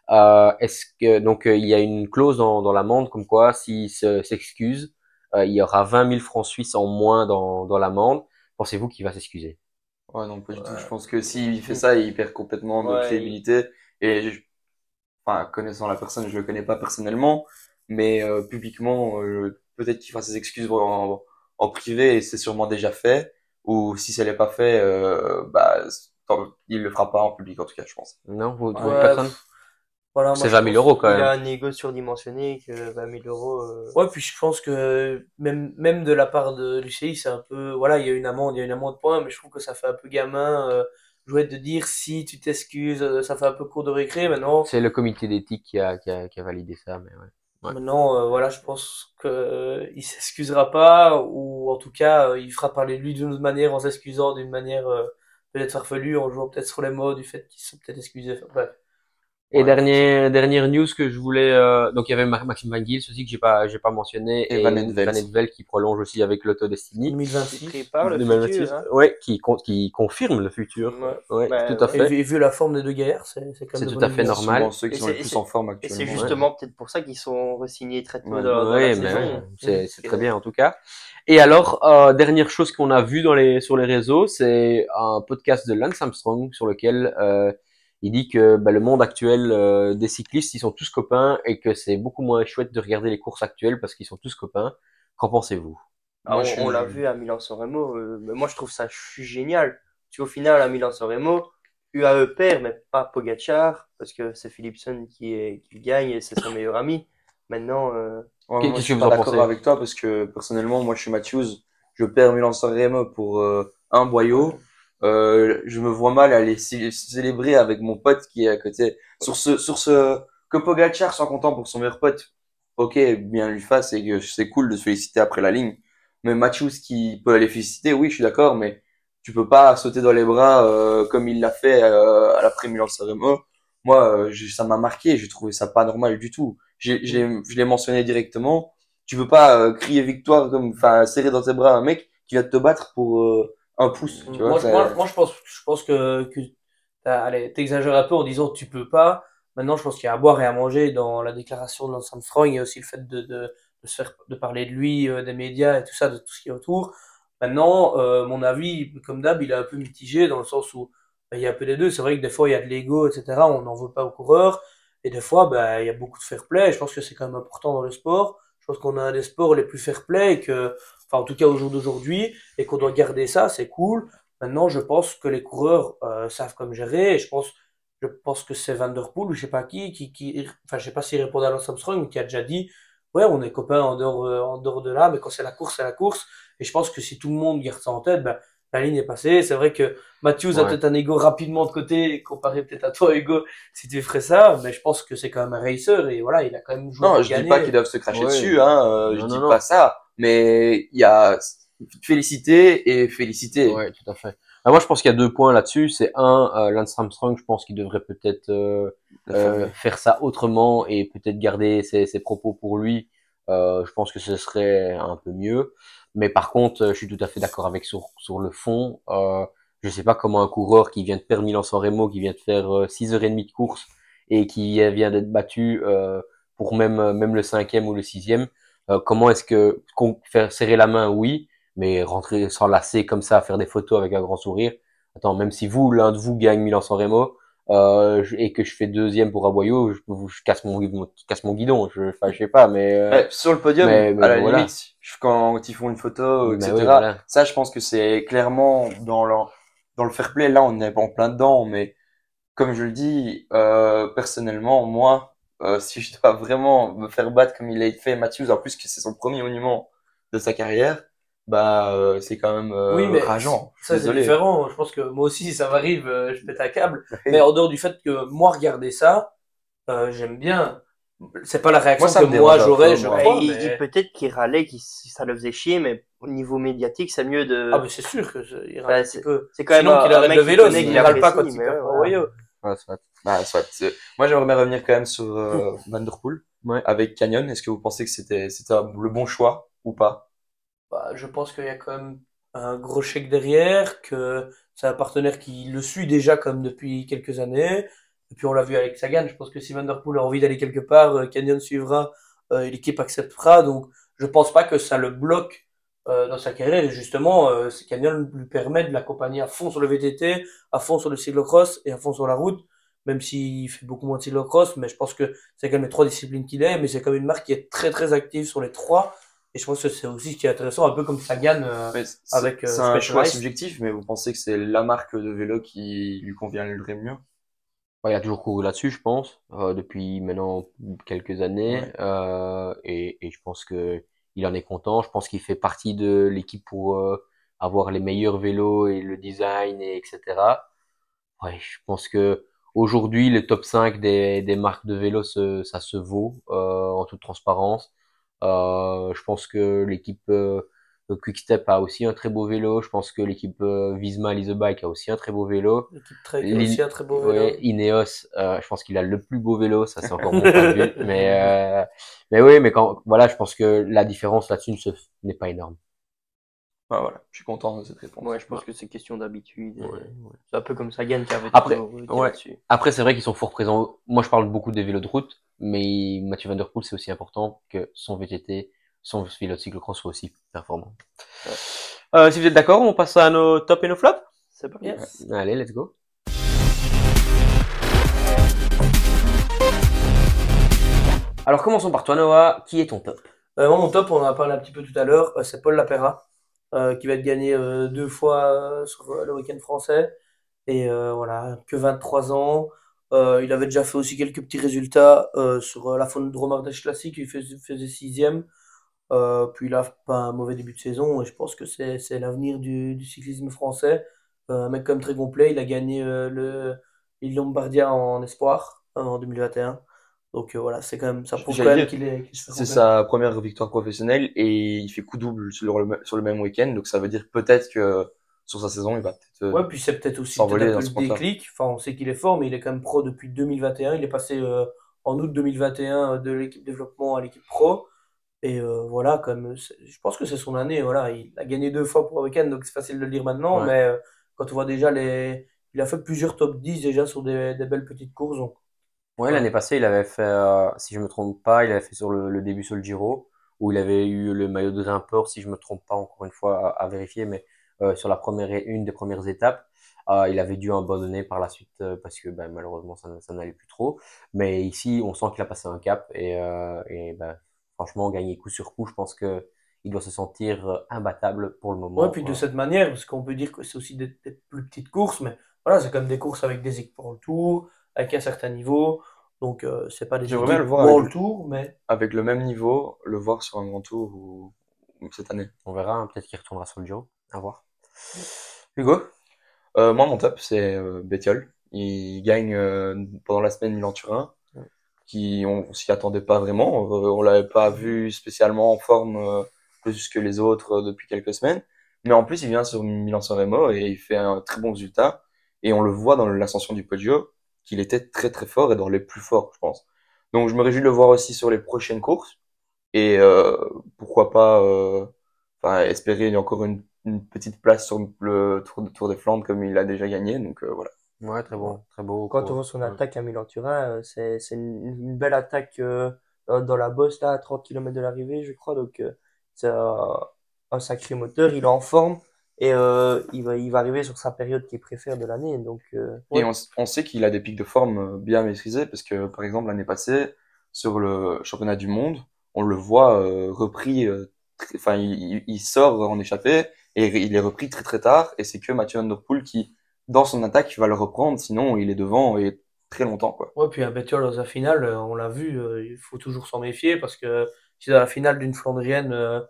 Est-ce que donc il y a une clause dans l'amende comme quoi s'il s'excuse, il y aura 20 000 francs suisses en moins dans l'amende. Pensez-vous qu'il va s'excuser? Ouais, non, pas du tout. Je Ouais. pense que s'il fait ça, il perd complètement de Ouais, crédibilité. Et enfin, connaissant la personne, je le connais pas personnellement, mais publiquement, peut-être qu'il fera ses excuses en privé et c'est sûrement déjà fait. Ou si ça l'est pas fait, il le fera pas en public en tout cas, je pense. Non, vous Ouais, personne? Voilà, moi C'est je 20 000 pense. euros quand il même. a un ego surdimensionné que 20 000 euros. Ouais, puis je pense que même de la part de l'UCI, c'est un peu, voilà, il y a une amende point, mais je trouve que ça fait un peu gamin. jouait de dire si tu t'excuses, ça fait un peu cours de récré. Maintenant, C'est le comité d'éthique qui a validé ça, mais ouais. Ouais. maintenant, voilà, je pense que il s'excusera pas, ou en tout cas, il fera parler de lui d'une autre manière en s'excusant d'une manière peut-être farfelue, en jouant peut-être sur les mots du fait qu'ils se sont peut-être excusés. Enfin, bref. Et Ouais. dernière news que je voulais, donc il y avait Maxime Van Gils aussi que j'ai pas mentionné, Et Van Envelt. Van Envelt qui prolonge aussi avec l'Auto Destiny. 2026. Qui prépare le 2026. futur, hein. Ouais, qui confirme le futur. Ouais. Ouais, Bah, tout à ouais. fait. Et vu la forme des deux gaillards, c'est quand C'est même de tout bonne à fait augure. normal. Souvent ceux qui Et sont les c'est- plus en forme Et c'est actuellement. justement peut-être pour ça qu'ils sont re-signés très tôt Ouais. dans la Ouais, mais saison. ouais, c'est Donc, très bien en tout cas. Et alors, dernière chose qu'on a vue sur les réseaux, c'est un podcast de Lance Armstrong sur lequel il dit que le monde actuel des cyclistes, ils sont tous copains et que c'est beaucoup moins chouette de regarder les courses actuelles parce qu'ils sont tous copains. Qu'en pensez-vous? Ah, Moi, je on l'a suis... vu à Milan-San Remo. Mais moi, je trouve ça génial. Parce qu'au final, à Milan-San Remo, UAE perd, mais pas Pogacar, parce que c'est Philipsen qui gagne et c'est son meilleur ami. Maintenant, Ouais, moi, je Qu'est-ce que suis vous pas en d'accord pensez? avec toi parce que personnellement, moi, je suis Matthews. Je perds Milan-San Remo pour un boyau. Je me vois mal aller célébrer avec mon pote qui est à côté. Sur ce, que Pogacar soit content pour son meilleur pote, ok, bien lui fasse et que c'est cool de se féliciter après la ligne. Mais Matthews qui peut aller féliciter, oui, je suis d'accord, mais tu peux pas sauter dans les bras comme il l'a fait à l'après Milan-San Remo. Moi, ça m'a marqué, j'ai trouvé ça pas normal du tout. Je l'ai mentionné directement. Tu peux pas crier victoire comme, enfin, serrer dans tes bras un mec qui va te battre pour un pouce, tu vois. Moi, je pense que allez, t'exagères un peu en disant tu peux pas. Maintenant, je pense qu'il y a à boire et à manger dans la déclaration de Lance Armstrong et aussi le fait de se faire, de parler de lui, des médias et tout ça, de tout ce qui est autour. Maintenant, mon avis, comme d'hab, il est un peu mitigé dans le sens où il y a un peu des deux. C'est vrai que des fois, il y a de l'ego, etc. On n'en veut pas aux coureurs. Et des fois, il y a beaucoup de fair play. Je pense que c'est quand même important dans le sport. Je pense qu'on a un des sports les plus fair play et que, enfin, en tout cas au jour d'aujourd'hui, et qu'on doit garder ça, c'est cool. Maintenant, je pense que les coureurs savent comme gérer. Et je pense que c'est Van Der Poel ou je sais pas enfin, je sais pas s'il répond à Lance Armstrong, mais qui a déjà dit, ouais, on est copains en dehors de là, mais quand c'est la course. Et je pense que si tout le monde garde ça en tête, la ligne est passée. C'est vrai que Matthews a Ouais. peut-être un ego rapidement de côté, comparé peut-être à toi, Hugo, si tu ferais ça, mais je pense que c'est quand même un racer et voilà, il a quand même joué Non, pour je dis gagner. pas qu'ils doivent se cracher Ouais. dessus, hein. Je Non, dis non, pas non. ça. Mais il y a féliciter et féliciter. Ouais, tout à fait. Moi, je pense qu'il y a deux points là-dessus. C'est un, Lance Armstrong, je pense qu'il devrait peut-être La fermer. faire ça autrement et peut-être garder ses propos pour lui. Je pense que ce serait un peu mieux. Mais par contre, je suis tout à fait d'accord avec sur le fond. Je sais pas comment un coureur qui vient de perdre Milan-San Remo, qui vient de faire 6h30 de course et qui vient d'être battu pour même le cinquième ou le sixième, comment est-ce que faire serrer la main, oui, mais rentrer s'enlacer comme ça, faire des photos avec un grand sourire. Attends, même si l'un de vous gagne Milan-San Remo, et que je fais deuxième pour Aboyo, je casse mon guidon. Enfin, je sais pas, mais Sur le podium, mais à la voilà. limite, quand ils font une photo, Mais etc. oui, voilà. Ça, je pense que c'est clairement dans le fair play. Là, on est en plein dedans, mais comme je le dis, personnellement, moi, si je dois vraiment me faire battre comme il a fait Matthews, en plus que c'est son premier monument de sa carrière, c'est quand même Oui, mais rageant. Je suis ça c'est désolé. différent. Je pense que moi aussi, si ça m'arrive, je pète un câble. Mais en dehors du fait que moi regarder ça, j'aime bien. C'est pas la réaction Moi, ça que me moi dérange un j'aurais, peu, je moi. crois. peut-être qu'il râlait, ça le faisait chier, mais au niveau médiatique, c'est mieux Ah, de. mais c'est sûr que il râle Bah, un petit peu. c'est quand même Sinon qu'il un arrête mec le qui vélo, connaît, s'il qu'il râle pas quand apprécie, il mais perd ouais, pas au voilà. maillot. Ouais, soit. Soit. Moi, j'aimerais revenir quand même sur Van Der Poel Ouais. avec Canyon. Est-ce que vous pensez que c'était le bon choix ou pas? Je pense qu'il y a quand même un gros chèque derrière, que c'est un partenaire qui le suit déjà comme depuis quelques années. Et puis on l'a vu avec Sagan, je pense que si Van Der Poel a envie d'aller quelque part, Canyon suivra, et l'équipe acceptera. Donc je pense pas que ça le bloque dans sa carrière. Et justement, Canyon lui permet de l'accompagner à fond sur le VTT, à fond sur le cyclocross et à fond sur la route. Même s'il fait beaucoup moins de cyclocross, mais je pense que c'est quand même les trois disciplines qu'il est. Mais c'est quand même une marque qui est très très active sur les trois. Et je pense que c'est aussi ce qui est intéressant, un peu comme Sagan Mais avec c'est un choix Specialized. subjectif, mais vous pensez que c'est la marque de vélo qui lui conviendrait mieux? Il a toujours couru là-dessus, je pense, depuis maintenant quelques années, Ouais. et je pense que il en est content. Je pense qu'il fait partie de l'équipe pour avoir les meilleurs vélos et le design et etc. Ouais, je pense que aujourd'hui, le top 5 des marques de vélo, ça se vaut en toute transparence. Je pense que l'équipe Quick-Step a aussi un très beau vélo. Je pense que l'équipe Visma Lease a Bike a aussi un très beau vélo. L'équipe Trek a aussi un très beau vélo. Ouais, Ineos, je pense qu'il a le plus beau vélo. Ça, c'est encore mon point de vue. Mais oui, mais voilà, je pense que la différence là-dessus n'est pas énorme. Ah, voilà, je suis content de cette réponse. Ouais, je pense que c'est question d'habitude. Ouais, C'est un peu comme Sagan qui avait Après, toujours été ouais. là-dessus. Après, c'est vrai qu'ils sont fort présents. Moi, je parle beaucoup des vélos de route, mais Mathieu Van Der Poel, c'est aussi important que son VTT, son vélo de cyclocross soit aussi performant. Si vous êtes d'accord, on passe à nos top et nos flops. C'est parti. Yes. Allez, let's go. Alors, commençons par toi, Noah. Qui est ton top? Moi, mon top, on en a parlé un petit peu tout à l'heure, c'est Paul Lapera, qui va être gagné 2 fois sur le week-end français. Et voilà, que 23 ans. Il avait déjà fait aussi quelques petits résultats sur la Fondrom Ardèche Classique, il faisait 6e. Puis il a pas un mauvais début de saison et je pense que c'est l'avenir du cyclisme français. Un mec comme très complet, il a gagné il Lombardia en espoir en 2021. Donc voilà, c'est quand même, ça prouve quand J'allais même dire, qu'il se fait c'est complet. sa première victoire professionnelle et il fait coup double sur le même week-end. Donc ça veut dire peut-être que sur sa saison, il va peut-être Ouais, puis c'est peut-être aussi peut-être s'envoler un dans peu le ce compte-là. déclic. Enfin, on sait qu'il est fort, mais il est quand même pro depuis 2021. Il est passé en août 2021 de l'équipe développement à l'équipe pro. Et voilà, comme je pense que c'est son année. Voilà, il a gagné 2 fois pour un week-end, donc c'est facile de le dire maintenant. Ouais. Mais quand on voit déjà il a fait plusieurs top 10 déjà sur des belles petites courses. Donc, Ouais, voilà. l'année passée, il avait fait, si je me trompe pas, il avait fait sur le début sur le Giro, où il avait eu le maillot de grimpeur, si je me trompe pas, encore une fois, à vérifier, mais sur une des premières étapes, il avait dû abandonner par la suite parce que ben, malheureusement, ça n'allait plus trop. Mais ici, on sent qu'il a passé un cap et ben, franchement, gagner coup sur coup, je pense que il doit se sentir imbattable pour le Ouais, moment. puis de cette manière, parce qu'on peut dire que c'est aussi des plus petites courses, mais voilà, c'est comme des courses avec des équipes World Tour, avec un certain niveau. Donc, c'est pas des J'aimerais bien le équipes voir World Tour, mais avec le même niveau, le voir sur un grand tour ou cette année. On verra, hein, peut-être qu'il retournera sur le Giro. À voir. Hugo? Moi, mon top, c'est Bettiol. Il gagne pendant la semaine Milan-Turin, on s'y attendait pas vraiment. On l'avait pas vu spécialement en forme plus que les autres depuis quelques semaines. Mais en plus, il vient sur Milan-San Remo et il fait un très bon résultat. Et on le voit dans l'ascension du Poggio qu'il était très très fort et dans les plus forts, je pense. Donc, je me réjouis de le voir aussi sur les prochaines courses. Et pourquoi pas enfin, espérer encore une petite place sur le Tour des Flandres comme il a déjà gagné. Donc voilà. Ouais, très bon, très beau. Quand on voit son attaque à Milan-Turin, c'est une belle attaque dans la bosse là, à 30 km de l'arrivée, je crois. Donc c'est un sacré moteur. Il est en forme et il va arriver sur sa période qu'il préfère de l'année. Donc Et ouais. on sait qu'il a des pics de forme bien maîtrisés parce que, par exemple, l'année passée, sur le championnat du monde, on le voit repris, enfin, il sort en échappée et il est repris très très tard. Et c'est que Mathieu Van Der Poel qui, dans son attaque, va le reprendre. Sinon, il est devant et très longtemps, quoi. Ouais, puis un Bettiol dans la finale, on l'a vu, il faut toujours s'en méfier parce que si dans la finale d'une Flandrienne,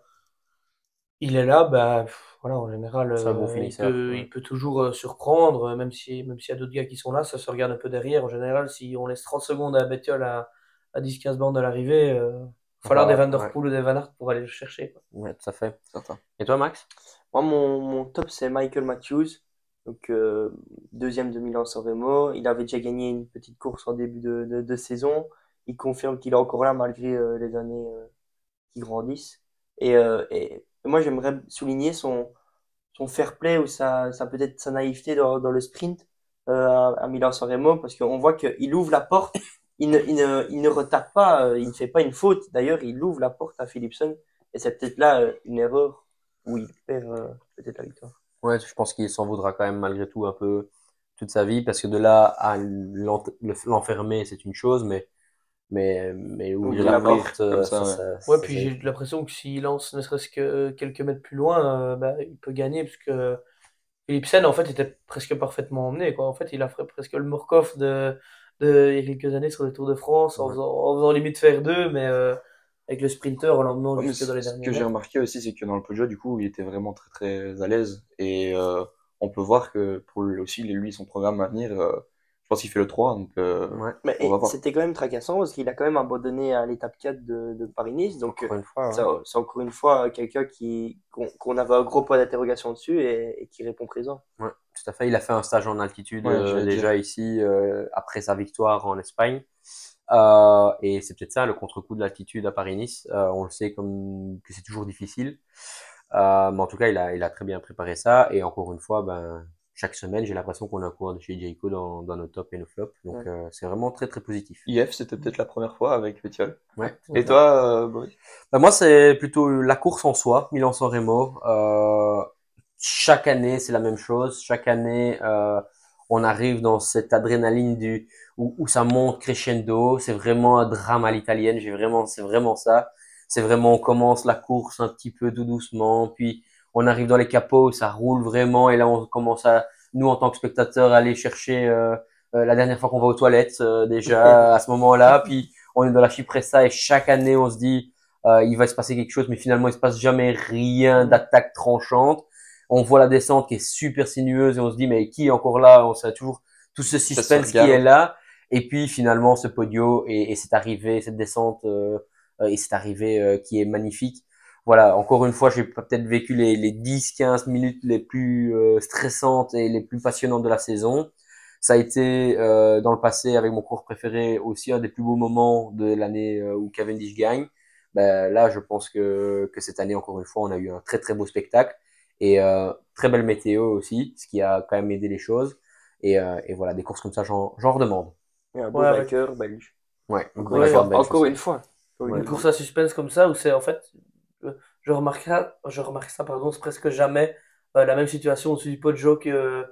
il est là, bah voilà, en général, C'est un bon finisseur. il peut toujours surprendre, même s'il y a d'autres gars qui sont là, ça se regarde un peu derrière. En général, si on laisse 30 secondes à Bettiol à 10-15 bandes de l'arrivée, il va falloir des Van Der Ouais, Poel ou des Van Aert pour aller le chercher, quoi. ouais, tout à fait. Certain. Et toi, Max? moi mon top c'est Michael Matthews. Donc deuxième de Milan-San Remo. Il avait déjà gagné une petite course en début de saison. Il confirme qu'il est encore là malgré les années qui grandissent. Et moi, j'aimerais souligner son fair play ou peut-être sa naïveté dans le sprint à Milan-San Remo parce qu'on voit qu'il ouvre la porte. Il ne retape pas, il ne fait pas une faute. D'ailleurs, il ouvre la porte à Philipsen. Et c'est peut-être là une erreur où il perd peut-être la victoire. Ouais, je pense qu'il s'en voudra quand même malgré tout un peu toute sa vie parce que de là à l'enfermer, c'est une chose, mais ouvrir Ouvrir la la porte, comme ça, ouais. Ouais, puis j'ai l'impression que s'il lance ne serait-ce que quelques mètres plus loin, bah, il peut gagner parce que Philipsen, en fait, était presque parfaitement emmené, quoi. En fait, il a fait presque le Morkov il y a quelques années sur le Tour de France Ouais. en faisant limite faire deux, mais avec le sprinter en l'emmenant Ouais, mais jusque dans les ce derniers que j'ai mètres. remarqué aussi, c'est que dans le Peugeot, du coup, il était vraiment très très à l'aise et on peut voir que pour lui aussi, lui, son programme à venir, je pense qu'il fait le 3, donc Ouais. Mais on va voir. c'était quand même tracassant parce qu'il a quand même abandonné à l'étape 4 de Paris-Nice. Donc, Encore une fois. c'est encore une fois quelqu'un qu'on avait un gros point d'interrogation dessus et qui répond présent. Ouais, tout à fait. Il a fait un stage en altitude Ouais, j'allais déjà ici après sa victoire en Espagne. Et c'est peut-être ça le contre-coup de l'altitude à Paris-Nice. On le sait comme que c'est toujours difficile. Mais en tout cas, il a très bien préparé ça. Et encore une fois, ben chaque semaine, j'ai l'impression qu'on a un coureur de chez Jayco dans nos tops et nos flops. Donc c'est vraiment très très positif. IF, c'était peut-être la première fois avec Pétiole. Ouais. Et toi, Boris? Ben, moi, c'est plutôt la course en soi, Milan-San Remo. Chaque année, c'est la même chose. Chaque année, on arrive dans cette adrénaline où ça monte crescendo. C'est vraiment un drame à l'italienne. C'est vraiment ça. C'est vraiment, on commence la course un petit peu tout doucement, puis on arrive dans les capots, ça roule vraiment, et là on commence nous en tant que spectateurs, à aller chercher la dernière fois qu'on va aux toilettes déjà à ce moment-là, puis on est dans la Cipressa et chaque année on se dit il va se passer quelque chose, mais finalement il se passe jamais rien d'attaque tranchante. On voit la descente qui est super sinueuse et on se dit mais qui est encore là? On sait toujours tout ce suspense qui est là. Et puis finalement ce podio et cette arrivée, cette descente et cette arrivée qui est magnifique. Voilà, encore une fois, j'ai peut-être vécu les 10-15 minutes les plus stressantes et les plus passionnantes de la saison. Ça a été dans le passé avec mon cours préféré aussi un des plus beaux moments de l'année où Cavendish gagne. Ben, là, je pense que cette année, encore une fois, on a eu un très très beau spectacle et très belle météo aussi, ce qui a quand même aidé les choses. Et voilà, des courses comme ça, j'en redemande. Et un beau Ouais, vainqueur belge. Ouais, Encore une fois. Une course à suspense comme ça, où c'est en fait, je remarque ça, pardon, c'est presque jamais la même situation au-dessus du Poggio que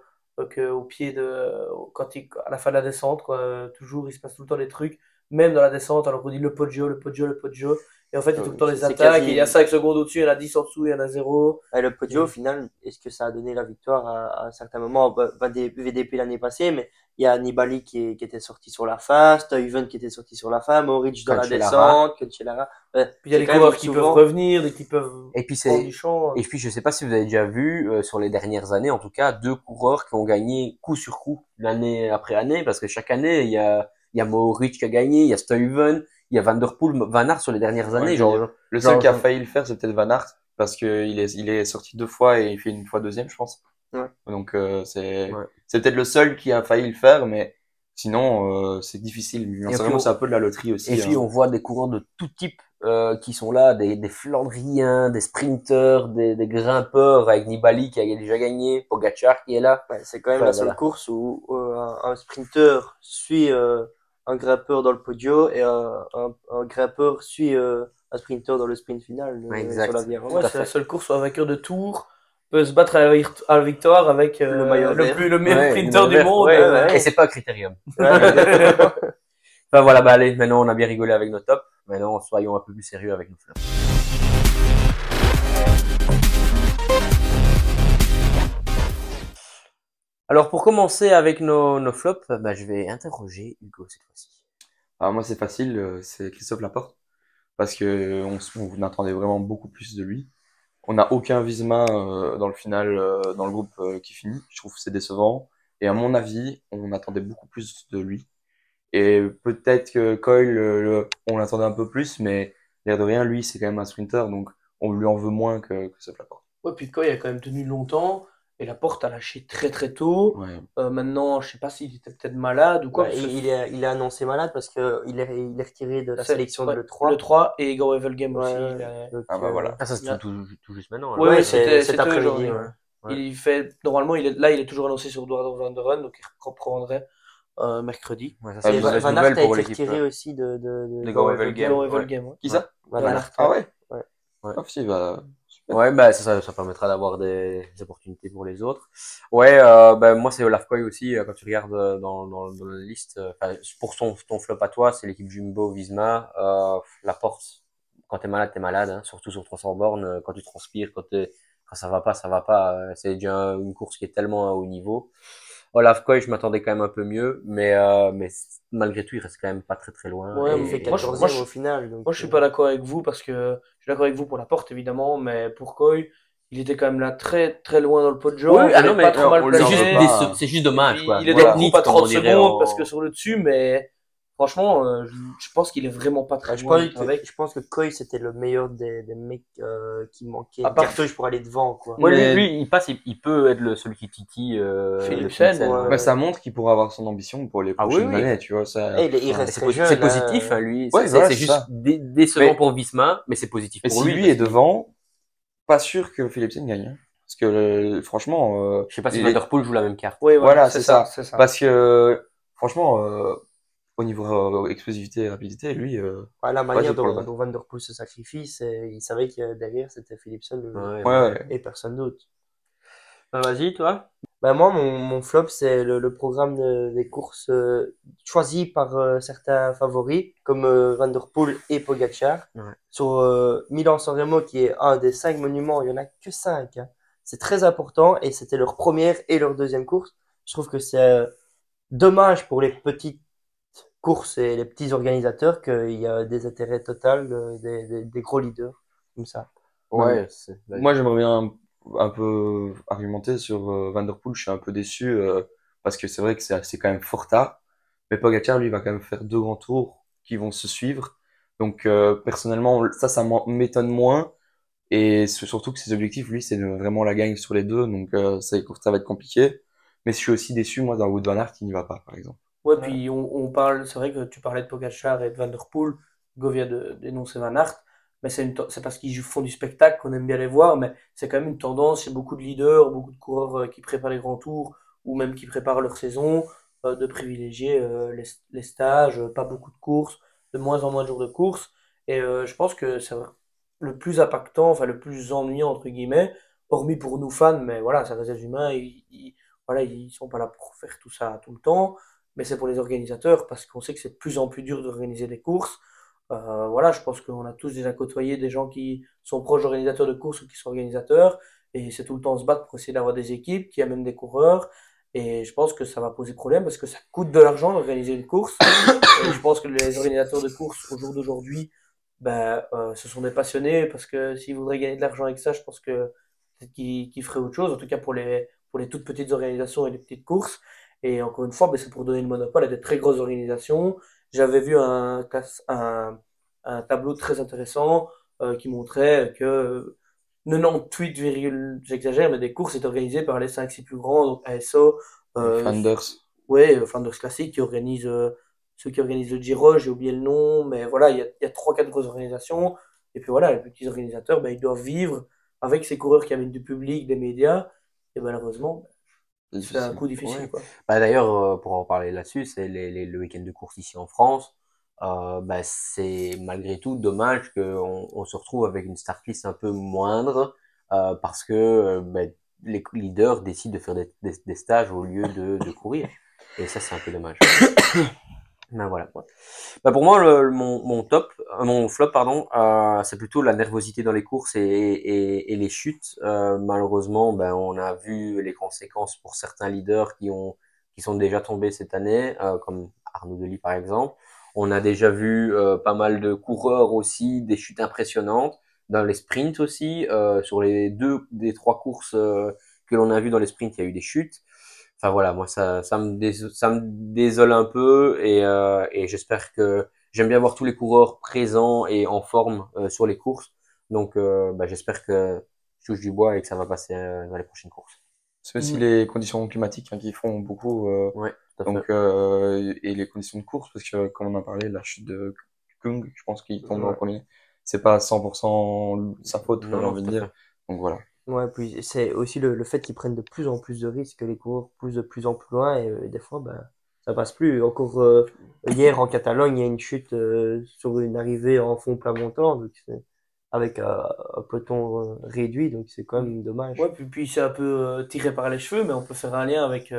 au pied à la fin de la descente, quoi. Toujours, il se passe tout le temps des trucs, même dans la descente, alors qu'on dit le Poggio, le Poggio, le Poggio, et en fait, il y a tout le temps les C'est attaques, quasi- et il y a 5 secondes au-dessus, il y en a 10 en dessous, il y en a 0. Et le Poggio, au final, est-ce que ça a donné la victoire à un certain moment? VDP l'année passée, mais il y a Nibali qui était sorti sur la fin, Stuyven qui était sorti sur la fin, Moric dans la Cancellara. descente, Cancellara. Puis il y a C'est des quand même coureurs qui peuvent souvent- revenir, qui peuvent Et puis prendre du champ. et puis je sais pas si vous avez déjà vu sur les dernières années, en tout cas, deux coureurs qui ont gagné coup sur coup, l'année après année, parce que chaque année il y a Mohoric qui a gagné, il y a Stuyven, il y a Van Der Poel, Van Aert sur les dernières années. Ouais, le seul qui a failli le faire, c'est peut-être Van Aert, parce que il est sorti 2 fois et il fait une fois deuxième, je pense. Ouais. Donc c'est Ouais. peut-être le seul qui a failli le faire, mais sinon c'est difficile. Et Vraiment, puis, c'est un peu de la loterie aussi. Et puis on voit des coureurs de tout type qui sont là, des Flandriens, des sprinteurs, des grimpeurs avec Nibali qui a déjà gagné, Pogacar qui est là. Ouais, c'est quand même Enfin, la seule voilà. course où un sprinter suit un grimpeur dans le podio et un grimpeur suit un sprinter dans le sprint final Exact. sur la Via Roma. Ouais, c'est la seule course où un vainqueur de tour peut se battre à la victoire avec Le maillot vert. le meilleur Ouais, sprinter le du vert. monde. Ouais, ouais. Et c'est pas un critérium. Ouais, Enfin voilà, bah allez, maintenant on a bien rigolé avec nos tops. Maintenant soyons un peu plus sérieux avec nos flops. Alors pour commencer avec nos flops, bah, je vais interroger Hugo cette fois-ci. Alors moi, c'est facile, c'est Christophe Laporte, parce que on attendait vraiment beaucoup plus de lui. On n'a aucun Visma dans le final, dans le groupe qui finit. Je trouve que c'est décevant. Et à mon avis, on attendait beaucoup plus de lui. Et peut-être que Coyle, on l'attendait un peu plus, mais l'air de rien, lui, c'est quand même un sprinter, donc on lui en veut moins que Christophe Laporte. Ouais, puis il a quand même tenu longtemps et la porte a lâché très très tôt. Ouais. Maintenant, je sais pas s'il était peut-être malade ou quoi. Ouais, parce que il est annoncé malade parce que il est retiré de la c'est- sélection ouais, de l'E3. le 3 et Egan Wevelgem aussi. Ouais, il a- donc, Ah bah voilà. Ah ça c'est là- tout juste maintenant. Ouais, là. ouais, c'est cet cet après-midi. aujourd'hui, Ouais. Ouais. Il fait normalement il est toujours annoncé sur Eduardo Van der Run, donc il reprendrait mercredi. Ouais, ça, Ah, c'est Et une vous Van avez mauvaise Van Aert nouvelle a pour été l'équipe. retiré aussi de De Egan Wevelgem. Egan Ouais. Wevelgem, ouais. Qui ça? Van Van Aert. Aert. Ah ouais? Ouais. Ouais. Ah si, bah, super. Ouais, bah ça permettra d'avoir des opportunités pour les autres. Ouais, bah moi c'est Olaf Koy aussi. Quand tu regardes dans la liste, pour ton flop à toi, c'est l'équipe Jumbo Visma. Laporte, quand t'es malade, hein, surtout sur 300 bornes. Quand tu transpires, quand ça va pas, ça va pas. C'est déjà une course qui est tellement à haut niveau. Olaf Koy, je m'attendais quand même un peu mieux, mais malgré tout, il reste quand même pas très très loin. Ouais, Il Et- fait moi, 14e je- au final. Donc, Moi, je suis pas d'accord avec vous parce que je suis d'accord avec vous pour la porte évidemment, mais pour Coy, il était quand même là très très loin dans le pot de jaune. Oui, Il avait pas trop mal on lui c'est en juste, veut placé. pas. c'est juste dommage, Puis, quoi. il est Voilà. dans le Technique, groupe à comme on 30 dirait secondes en... parce que sur le dessus, mais franchement, je pense qu'il est vraiment pas très Je loin pense d'être avec. que Coy c'était le meilleur des mecs qui manquaient À de part cartouches pour aller devant, quoi. Ouais, Mais- il passe, il peut être celui qui titille, le Philipsen, Philipsen, ouais. Bah, ça montre qu'il pourra avoir son ambition pour les Ah oui, prochaines oui. années, tu vois, ça. Et il Et reste c'est très jeune. c'est positif, hein, lui. Ouais, voilà, C'est c'est juste ça. décevant Mais- pour Visma, mais c'est positif Et pour si lui. lui parce est que devant, pas sûr que Philipsen gagne, hein. Parce que franchement, je sais pas si il est- Van Der Poel joue la même carte. Oui, voilà, c'est ça. c'est ça. Parce que franchement, au niveau explosivité et rapidité, lui, Ouais, la j'ai manière de problème. dont Van Der Poel se sacrifie, il savait que derrière c'était Philipsen Ouais, Ouais, ouais. et personne d'autre. Bah, vas-y, toi. Ben moi, mon flop, c'est le programme des courses choisi par certains favoris, comme Van Der Poel et Pogacar. Ouais. Sur Milan-San Remo, qui est un des 5 monuments, il y en a que 5. Hein. C'est très important et c'était leur première et leur deuxième course. Je trouve que c'est dommage pour les petites courses et les petits organisateurs qu'il y a des intérêts totaux des gros leaders comme ça. Ouais, Moi, j'aimerais bien un peu argumenter sur Van Der Poel. Je suis un peu déçu parce que c'est vrai que c'est quand même fort tard. Mais Pogacar, lui, va quand même faire 2 grands tours qui vont se suivre. Donc, personnellement, ça m'étonne moins. Et surtout que ses objectifs, lui, c'est vraiment la gagne sur les deux. Donc, ça va être compliqué. Mais je suis aussi déçu, moi, d'un Wout van Aert qui n'y va pas, par exemple. Ouais, Ouais. puis on parle, c'est vrai que tu parlais de Pogacar et de Van Der Poel, Hugo vient d'énoncer Van Aert, mais c'est parce qu'ils font du spectacle qu'on aime bien les voir, mais c'est quand même une tendance, il y a beaucoup de leaders, beaucoup de coureurs qui préparent les grands tours, ou même qui préparent leur saison, de privilégier les stages, pas beaucoup de courses, de moins en moins de jours de courses, et je pense que c'est le plus impactant, enfin le plus ennuyant, entre guillemets, hormis pour nous fans, mais voilà, ça reste des humains, voilà, ils sont pas là pour faire tout ça tout le temps, mais c'est pour les organisateurs parce qu'on sait que c'est de plus en plus dur d'organiser des courses. Voilà, je pense qu'on a tous déjà côtoyé des gens qui sont proches d'organisateurs de courses ou qui sont organisateurs, et c'est tout le temps se battre pour essayer d'avoir des équipes qui amènent des coureurs. Et je pense que ça va poser problème parce que ça coûte de l'argent d'organiser une course. Et je pense que les organisateurs de courses au jour d'aujourd'hui, ben, ce sont des passionnés parce que s'ils voudraient gagner de l'argent avec ça, je pense que peut-être qu'ils feraient autre chose. En tout cas pour les toutes petites organisations et les petites courses. Et encore une fois, ben, c'est pour donner le monopole à des très grosses organisations. J'avais vu un tableau très intéressant qui montrait que 98, j'exagère, mais des courses étaient organisées par les 5-6 plus grands, donc ASO, euh, Flanders. ouais, Flanders Classic qui organise ceux qui organisent le Giro, j'ai oublié le nom, mais voilà, il y a 3-4 grosses organisations. Et puis voilà, les petits organisateurs, ben, ils doivent vivre avec ces coureurs qui amènent du public, des médias. Et malheureusement, C'est c'est un difficile. coup difficile, Ouais. quoi. Bah, d'ailleurs, pour en parler là-dessus, c'est le week-end de course ici en France. Bah, c'est malgré tout dommage qu'on se retrouve avec une start list un peu moindre parce que bah, les leaders décident de faire des stages au lieu de courir. Et ça, c'est un peu dommage. Ben voilà. Bah, pour moi, mon flop, pardon, c'est plutôt la nervosité dans les courses et les chutes. Malheureusement, ben, on a vu les conséquences pour certains leaders qui sont déjà tombés cette année, comme Arnaud Delis par exemple. On a déjà vu pas mal de coureurs aussi, des chutes impressionnantes dans les sprints aussi. Sur les 2 des 3 courses que l'on a vu dans les sprints, il y a eu des chutes. Enfin voilà, moi ça me désole un peu et j'espère que j'aime bien voir tous les coureurs présents et en forme sur les courses. Donc bah, j'espère que je touche du bois et que ça va passer dans les prochaines courses. C'est aussi Mm. les conditions climatiques hein, qui font beaucoup. Ouais, tout à Donc, fait. et les conditions de course, parce que comme on a parlé, la chute de Kung, je pense qu'il tombe en Ouais. premier. C'est pas 100% sa faute, Non, j'ai non, envie de tout à dire. fait. Donc voilà. Ouais, puis c'est aussi le fait qu'ils prennent de plus en plus de risques, que les coureurs poussent de plus en plus loin et des fois, ben, ça passe plus. Encore hier en Catalogne, il y a une chute sur une arrivée en fond plat montant, donc avec un peloton réduit, donc c'est quand même Ouais, dommage. puis c'est un peu tiré par les cheveux, mais on peut faire un lien avec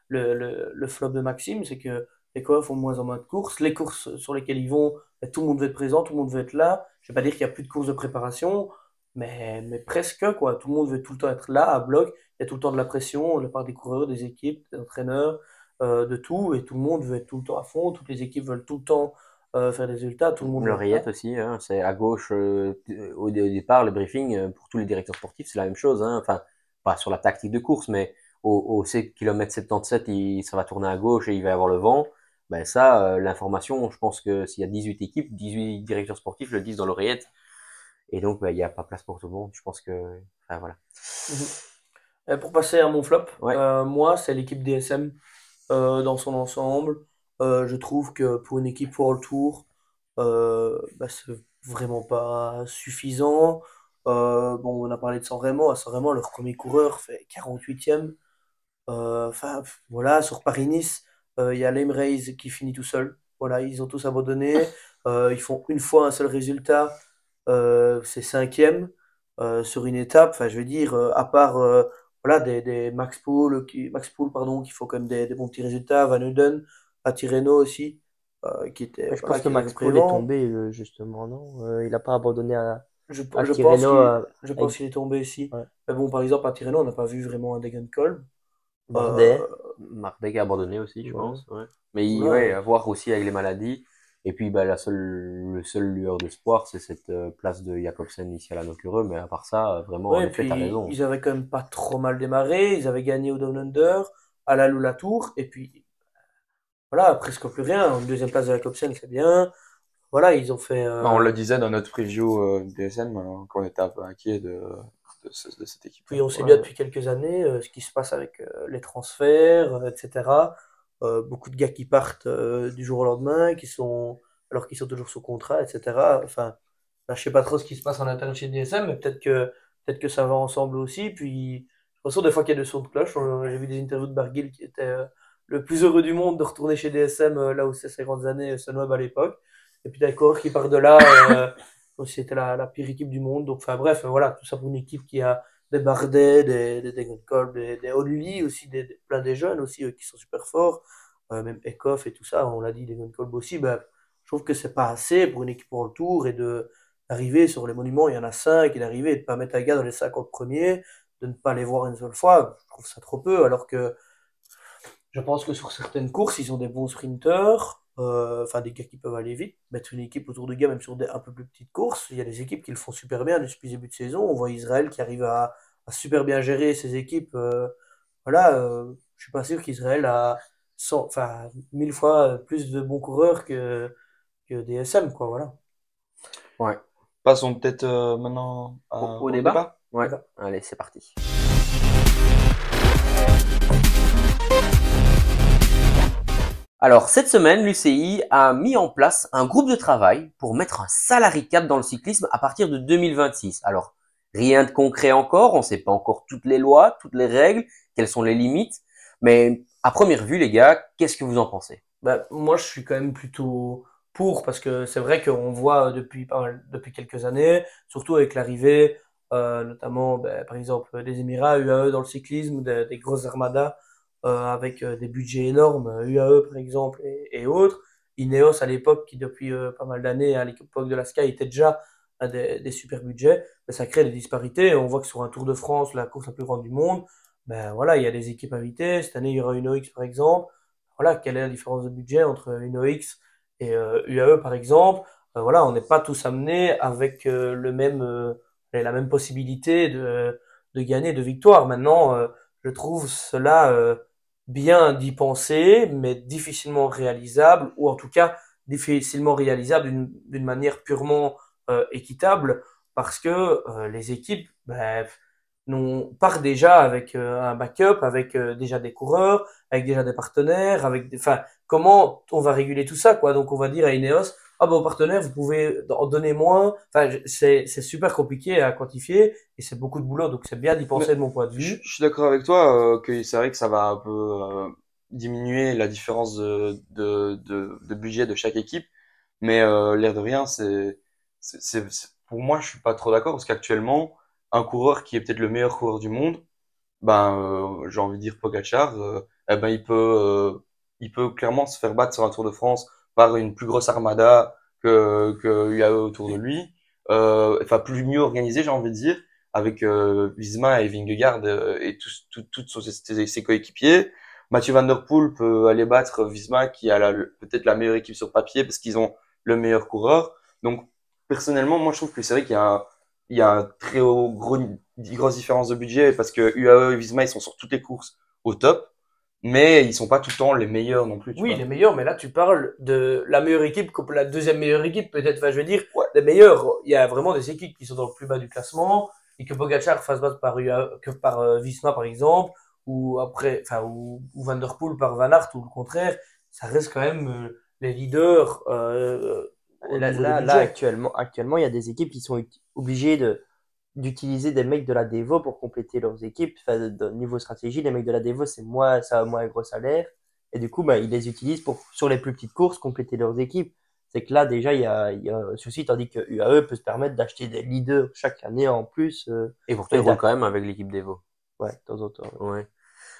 le flop de Maxime, c'est que les coureurs font de moins en moins de courses. Les courses sur lesquelles ils vont, ben, tout le monde veut être présent, tout le monde veut être là. Je vais pas dire qu'il y a plus de courses de préparation, mais presque, quoi. Tout le monde veut tout le temps être là, à bloc. Il y a tout le temps de la pression de la part des coureurs, des équipes, des entraîneurs, de tout. Et tout le monde veut être tout le temps à fond. Toutes les équipes veulent tout le temps faire des résultats, tout le monde L'oreillette aussi, hein, c'est à gauche au départ, le briefing pour tous les directeurs sportifs, c'est la même chose. Hein, enfin, pas sur la tactique de course, mais au km 77, ça va tourner à gauche et il va y avoir le vent. Ben ça, l'information, je pense que s'il y a 18 équipes, 18 directeurs sportifs le disent dans l'oreillette. Et donc, ben, il n'y a pas place pour tout le monde. Je pense que, enfin voilà. Mhm. Et pour passer à mon flop, Ouais. moi, c'est l'équipe DSM dans son ensemble. Je trouve que pour une équipe World Tour, c'est vraiment pas suffisant. Bon, on a parlé de San Remo. À San Remo, leur premier coureur fait 48e. Enfin, voilà, sur Paris-Nice, il y a l'Emirates qui finit tout seul. Voilà, ils ont tous abandonné. Ils font une fois un seul résultat, c'est 5e sur une étape. Enfin, je veux dire, à part voilà, des Max Pool, pardon, qui font quand même des bons petits résultats. Van Uden, à Tirreno aussi, qui était, Je voilà, pense que qui était Max Paul est présent. tombé, justement, non? Il a pas abandonné à Je pense Tirreno, je pense avec qu'il est tombé ici. ouais, Mais bon, par exemple, à Tirreno, on n'a pas vu vraiment un Degenkolb. Bardet. Mardek a abandonné aussi, je Ouais. pense. Ouais. Mais ouais, Voilà. à voir aussi avec les maladies. Et puis, bah, le seul lueur d'espoir, c'est cette place de Jacobsen ici à la Nocureux. Mais à part ça, vraiment, en Ouais, effet, t'as puis raison. ils avaient quand même pas trop mal démarré. Ils avaient gagné au Down Under, à la Lula Tour. Et puis voilà, presque plus rien. En deuxième place de la Copsen, c'est bien. Voilà, ils ont fait. Bah, on le disait dans notre preview DSM, qu'on était un peu inquiet de cette Puis équipe-là. on sait bien Ouais. depuis quelques années ce qui se passe avec les transferts, etc. Beaucoup de gars qui partent du jour au lendemain, alors qu'ils sont toujours sous contrat, etc. Enfin, là, je sais pas trop ce qui se passe en interne chez DSM, mais peut-être que ça va ensemble aussi. Puis, je pense des fois qu'il y a des sons de cloche. J'ai vu des interviews de Barguil qui était le plus heureux du monde de retourner chez DSM, là où c'est ses grandes années, Sunweb à l'époque. Et puis d'accord, qui part de là, comme si c'était la pire équipe du monde. Donc, enfin bref, voilà, tout ça pour une équipe qui a des Bardet, des Degenkolb, des Oluli aussi, plein des jeunes aussi qui sont super forts, même Ekoff et tout ça, on l'a dit, Degenkolb aussi. Ben, je trouve que c'est pas assez pour une équipe pour le tour et d'arriver sur les monuments, il y en a 5, et d'arriver et de pas mettre un gars dans les 50 premiers, de ne pas les voir une seule fois, je trouve ça trop peu, alors que je pense que sur certaines courses, ils ont des bons sprinteurs, enfin des gars qui peuvent aller vite, mettre une équipe autour de gars, même sur des un peu plus petites courses. Il y a des équipes qui le font super bien depuis le début de saison. On voit Israël qui arrive à super bien gérer ses équipes. Voilà, je suis pas sûr qu'Israël a 1000 fois plus de bons coureurs que DSM, quoi, voilà. Ouais. Passons peut-être maintenant Au au débat? débat. Ouais. Voilà. Allez, c'est parti. Alors, cette semaine, l'UCI a mis en place un groupe de travail pour mettre un salary cap dans le cyclisme à partir de 2026. Alors, rien de concret encore, on ne sait pas encore toutes les lois, toutes les règles, quelles sont les limites, mais à première vue, les gars, qu'est-ce que vous en pensez? Bah, moi, je suis quand même plutôt pour, parce que c'est vrai qu'on voit depuis quelques années, surtout avec l'arrivée, notamment, par exemple, des Émirats, UAE dans le cyclisme, des grosses armadas, avec des budgets énormes, UAE par exemple, et autres. Ineos à l'époque, qui depuis pas mal d'années, à l'époque de la Sky, était déjà à des super budgets, ben, ça crée des disparités. On voit que sur un Tour de France, la course la plus grande du monde, ben voilà, il y a des équipes invitées. Cette année, il y aura une OX par exemple. Voilà, quelle est la différence de budget entre une OX et UAE par exemple? Voilà, on n'est pas tous amenés avec la même possibilité de gagner de victoire. Maintenant, je trouve cela bien d'y penser, mais difficilement réalisable, ou en tout cas difficilement réalisable d'une manière purement équitable, parce que les équipes partent déjà avec un backup, avec déjà des coureurs, avec déjà des partenaires, enfin, comment on va réguler tout ça, quoi? Donc on va dire à Ineos, ah ben aux partenaires, vous pouvez en donner moins. Enfin, c'est super compliqué à quantifier et c'est beaucoup de boulot, donc c'est bien d'y Mais penser de mon point de je vue. suis d'accord avec toi que c'est vrai que ça va un peu diminuer la différence de budget de chaque équipe, mais l'air de rien, pour moi, je suis pas trop d'accord parce qu'actuellement, un coureur qui est peut-être le meilleur coureur du monde, ben j'ai envie de dire Pogacar, eh ben il peut clairement se faire battre sur un Tour de France par une plus grosse armada que UAE autour de lui, enfin plus mieux organisé, j'ai envie de dire, avec Visma et Vingegaard et tous ses coéquipiers. Mathieu Van Der Poel peut aller battre Visma qui a peut-être la meilleure équipe sur papier parce qu'ils ont le meilleur coureur. Donc, personnellement, moi, je trouve que c'est vrai il y a un très grosse différence de budget parce que UAE et Visma, ils sont sur toutes les courses au top, mais ils sont pas tout le temps les meilleurs non plus, tu Oui, vois. les meilleurs, mais là, tu parles de la meilleure équipe contre la deuxième meilleure équipe, peut-être. Enfin, je veux dire, Ouais. les meilleurs. Il y a vraiment des équipes qui sont dans le plus bas du classement et que Pogacar fasse battre par que par Visma, par exemple, ou après, enfin, ou Van Der Poel par Van Aert, ou le contraire. Ça reste quand même les leaders au niveau des Là, budgets. actuellement, il y a des équipes qui sont obligées d'utiliser des mecs de la Devo pour compléter leurs équipes. Enfin, niveau stratégie, les mecs de la Devo, ça a moins un gros salaire. Et du coup, bah, ils les utilisent pour, sur les plus petites courses, compléter leurs équipes. C'est que là, déjà, il y a un souci, tandis que UAE peut se permettre d'acheter des leaders chaque année en plus. Et pourtant, ils Et roulent quand même avec l'équipe d'Evo. ouais, de temps en temps. Ouais. Ouais.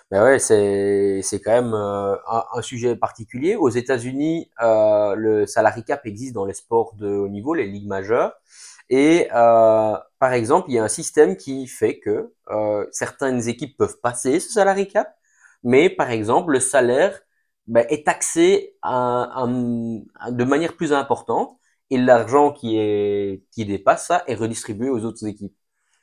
Ben ouais, c'est quand même un sujet particulier. Aux États-Unis, le salary cap existe dans les sports de haut niveau, les ligues majeures. Et par exemple, il y a un système qui fait que certaines équipes peuvent passer ce salary cap, mais par exemple, le salaire ben, est taxé de manière plus importante et l'argent qui dépasse ça est redistribué aux autres équipes.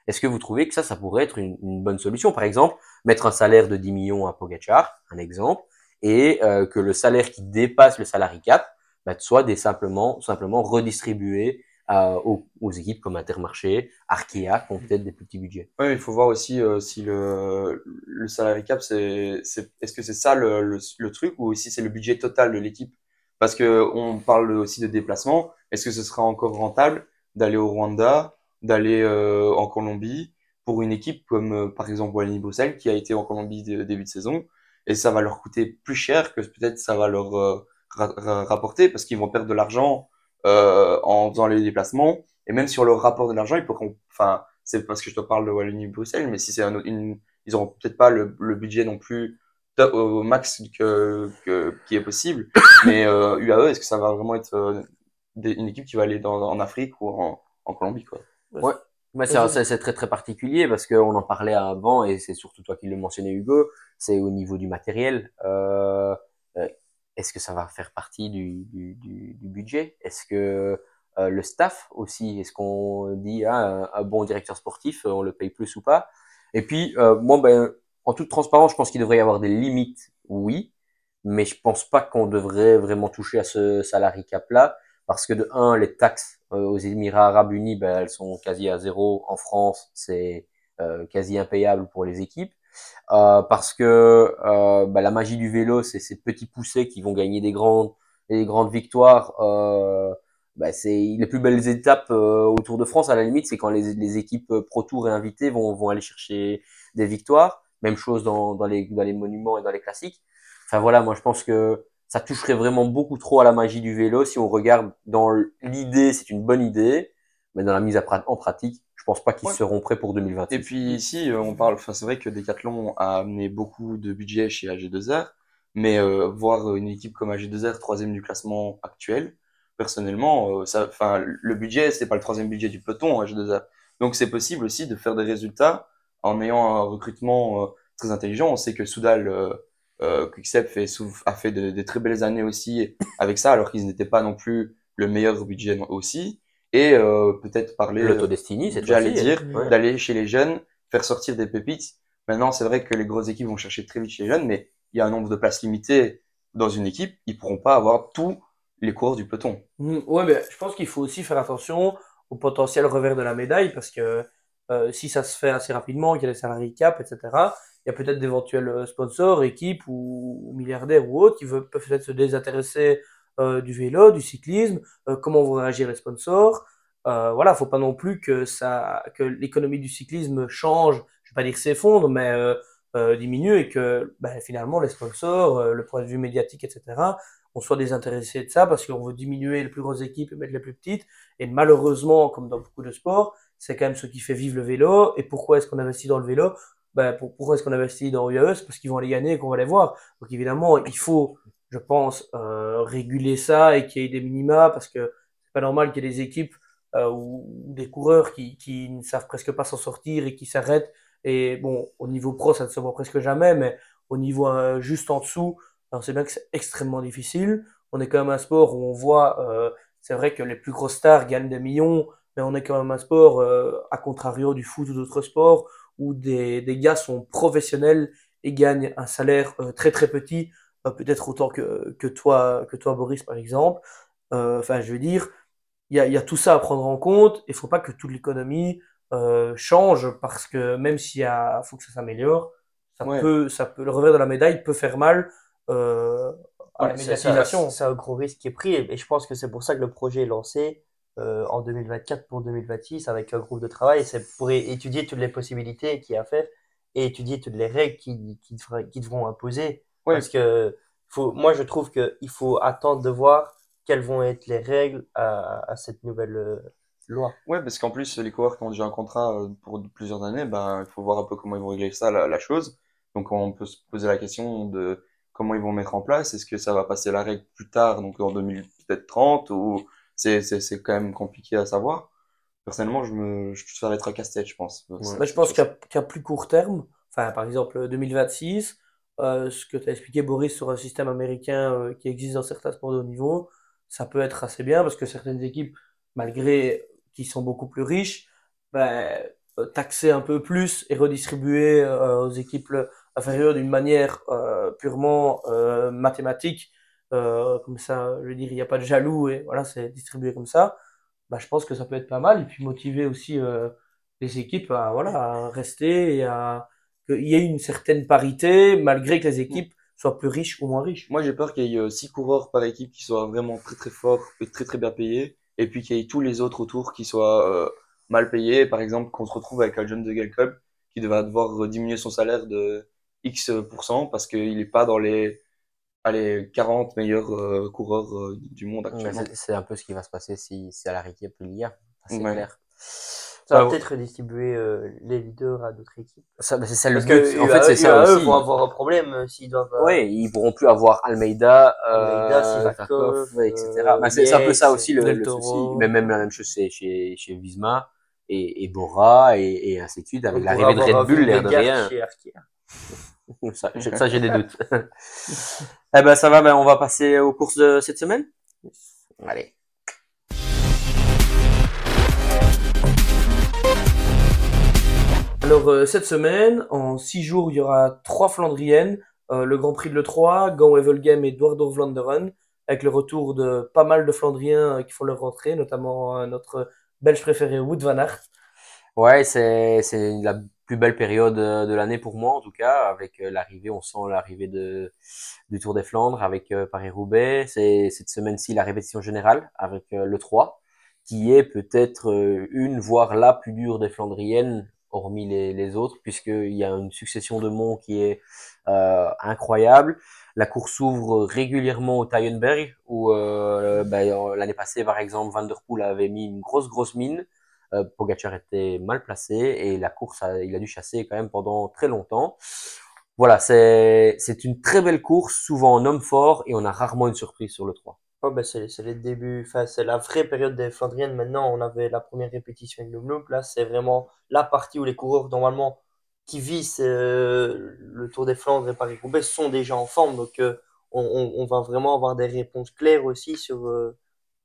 Est-ce que vous trouvez que ça pourrait être une bonne solution? Par exemple, mettre un salaire de 10 millions à Pogacar, un exemple, et que le salaire qui dépasse le salary cap bah, soit simplement redistribué aux équipes comme Intermarché, Arkea, qui ont peut-être des plus petits budgets. Ouais, mais il faut voir aussi si le salary cap, est-ce que c'est ça le truc ou si c'est le budget total de l'équipe? Parce que on parle aussi de déplacement. Est-ce que ce sera encore rentable d'aller au Rwanda, d'aller en Colombie pour une équipe comme par exemple Wallonie-Bruxelles qui a été en Colombie début de saison et ça va leur coûter plus cher que peut-être ça va leur rapporter parce qu'ils vont perdre de l'argent en faisant les déplacements et même sur leur rapport de l'argent, ils pourront, enfin c'est parce que je te parle de Wallonie-Bruxelles, mais si c'est ils auront peut-être pas le budget non plus au max qui est possible. Mais UAE, est-ce que ça va vraiment être une équipe qui va aller en Afrique ou en Colombie, quoi? Ouais, mais Vas-y. c'est très très particulier parce qu'on en parlait avant et c'est surtout toi qui le mentionnais Hugo, c'est au niveau du matériel. Euh, Est-ce que ça va faire partie du budget? Est-ce que le staff aussi, est-ce qu'on dit un bon directeur sportif, on le paye plus ou pas? Et puis moi ben en toute transparence, je pense qu'il devrait y avoir des limites, oui, mais je pense pas qu'on devrait vraiment toucher à ce salary cap là parce que de un, les taxes aux Émirats Arabes Unis, ben, elles sont quasi à zéro. En France, c'est quasi impayable pour les équipes. Parce que ben, la magie du vélo, c'est ces petits poussés qui vont gagner des grandes victoires. Ben, c'est les plus belles étapes au Tour de France, à la limite, c'est quand les équipes Pro Tour et invitées vont aller chercher des victoires. Même chose dans les monuments et dans les classiques. Enfin voilà, moi je pense que ça toucherait vraiment beaucoup trop à la magie du vélo. Si on regarde dans l'idée, c'est une bonne idée, mais dans la mise en pratique, je pense pas qu'ils Ouais. seront prêts pour Et 2026. puis ici, on parle, enfin c'est vrai que Decathlon a amené beaucoup de budget chez AG2R, mais voir une équipe comme AG2R troisième du classement actuel, personnellement, enfin le budget c'est pas le troisième budget du peloton AG2R, donc c'est possible aussi de faire des résultats en ayant un recrutement très intelligent. On sait que Soudal, Quickstep a fait de très belles années aussi avec ça, alors qu'ils n'étaient pas non plus le meilleur budget aussi, et peut-être parler L'Auto Destiny, cette j'allais fois-ci, dire, ouais. d'aller chez les jeunes, faire sortir des pépites. Maintenant, c'est vrai que les grosses équipes vont chercher très vite chez les jeunes, mais il y a un nombre de places limité dans une équipe. Ils pourront pas avoir tous les coureurs du peloton. Ouais, mais je pense qu'il faut aussi faire attention au potentiel revers de la médaille parce que si ça se fait assez rapidement, qu'il y a des salariés cap, etc., il y a peut-être d'éventuels sponsors, équipes ou milliardaires ou autres qui peuvent peut-être se désintéresser du vélo, du cyclisme, comment vont réagir les sponsors. Voilà, faut pas non plus que l'économie du cyclisme change, je vais pas dire s'effondre, mais diminue et que ben, finalement les sponsors, le point de vue médiatique, etc., on soit désintéressé de ça parce qu'on veut diminuer les plus grosses équipes et mettre les plus petites. Et malheureusement, comme dans beaucoup de sports, c'est quand même ce qui fait vivre le vélo. Et pourquoi est-ce qu'on investit dans le vélo? Ben, pourquoi est-ce qu'on investit dans UAE? C'est parce qu'ils vont les gagner et qu'on va les voir. Donc évidemment, il faut, je pense, réguler ça et qu'il y ait des minima parce que c'est pas normal qu'il y ait des équipes ou des coureurs qui ne savent presque pas s'en sortir et qui s'arrêtent. Et bon, au niveau pro, ça ne se voit presque jamais, mais au niveau juste en dessous, alors c'est bien que c'est extrêmement difficile. On est quand même un sport où on voit c'est vrai que les plus grosses stars gagnent des millions, mais on est quand même un sport, à contrario du foot ou d'autres sports, où des gars sont professionnels et gagnent un salaire très très petit, peut-être autant que toi Boris par exemple. Enfin, je veux dire, il y a tout ça à prendre en compte. Il faut pas que toute l'économie change parce que même faut que ça s'améliore, Ouais, ça peut, le revers de la médaille peut faire mal euh, à la Ouais, médiatisation. c'est un gros risque qui est pris et je pense que c'est pour ça que le projet est lancé en 2024 pour 2026 avec un groupe de travail. C'est pour étudier toutes les possibilités qu'il y a à faire et étudier toutes les règles qui devront imposer. Parce ouais, que moi, je trouve qu'il faut attendre de voir quelles vont être les règles à cette nouvelle loi. ouais, parce qu'en plus, les coureurs qui ont déjà un contrat pour plusieurs années, ben, il faut voir un peu comment ils vont régler ça, la chose. Donc, on peut se poser la question de comment ils vont mettre en place. Est-ce que ça va passer la règle plus tard, donc en 2000, peut-être 30, ou c'est quand même compliqué à savoir. Personnellement, ça va être un casse-tête, je pense. Ouais. Mais je pense qu'à plus court terme, enfin par exemple 2026, ce que tu as expliqué Boris sur un système américain qui existe dans certains sports de haut niveau, ça peut être assez bien parce que certaines équipes, malgré qu'ils sont beaucoup plus riches, ben, taxer un peu plus et redistribuer aux équipes inférieures d'une manière purement mathématique, comme ça, je veux dire, il n'y a pas de jaloux et voilà, c'est distribué comme ça. Bah, je pense que ça peut être pas mal et puis motiver aussi les équipes à voilà à rester et à qu'il y ait une certaine parité malgré que les équipes soient plus riches ou moins riches. Moi, j'ai peur qu'il y ait 6 coureurs par équipe qui soient vraiment très très forts et très très bien payés, et puis qu'il y ait tous les autres autour qui soient mal payés. Par exemple, qu'on se retrouve avec un jeune de Gal Club qui va devoir diminuer son salaire de X% parce qu'il n'est pas dans les, allez, 40 meilleurs coureurs du monde Mais actuellement. c'est un peu ce qui va se passer si à l'arrêt il n'y a plus l'IA. Ça, c'est Ouais. clair. Ça va Euh, peut-être redistribuer les leaders à d'autres équipes. ça, c'est ça le Parce but. que En fait, c'est ça UAE aussi. vont avoir un problème s'ils doivent Ouais, ils pourront plus avoir Almeida, Almeida, Tarkov, Sivakov, etc. Bah, c'est un peu ça Yates, aussi Del le souci. Toro. Mais même la même chose chez Visma et Bora et ainsi de suite avec on pourrait l'arrivée de avoir un Red Bull, l'air de Vingegaard rien. chez Arkea. Ça, j'ai des doutes. Eh ben, ça va, ben, on va passer aux courses de cette semaine. Allez. Alors cette semaine, en 6 jours, il y aura 3 Flandriennes, le Grand Prix de l'E3, Gant-Wevelgem et Dordrecht-Vlaanderen, avec le retour de pas mal de Flandriens qui font leur rentrée, notamment notre Belge préféré Wout van Aert. Ouais, c'est la plus belle période de l'année pour moi en tout cas, avec l'arrivée, on sent l'arrivée du Tour des Flandres avec Paris-Roubaix. C'est cette semaine-ci la répétition générale avec le 3, qui est peut-être une voire la plus dure des Flandriennes hormis les autres, puisqu'il y a une succession de monts qui est incroyable. La course s'ouvre régulièrement au Tyenberg, où l'année passée, par exemple, Van der Poel avait mis une grosse mine. Pogacar était mal placé et la course, il a dû chasser quand même pendant très longtemps. Voilà, c'est une très belle course, souvent en homme fort et on a rarement une surprise sur le 3. Oh, ben c'est les débuts, enfin, c'est la vraie période des Flandriennes. Maintenant, on avait la première répétition avec le Loop. Là, c'est vraiment la partie où les coureurs, normalement, qui visent le Tour des Flandres et Paris-Roubaix sont déjà en forme. Donc, on va vraiment avoir des réponses claires aussi sur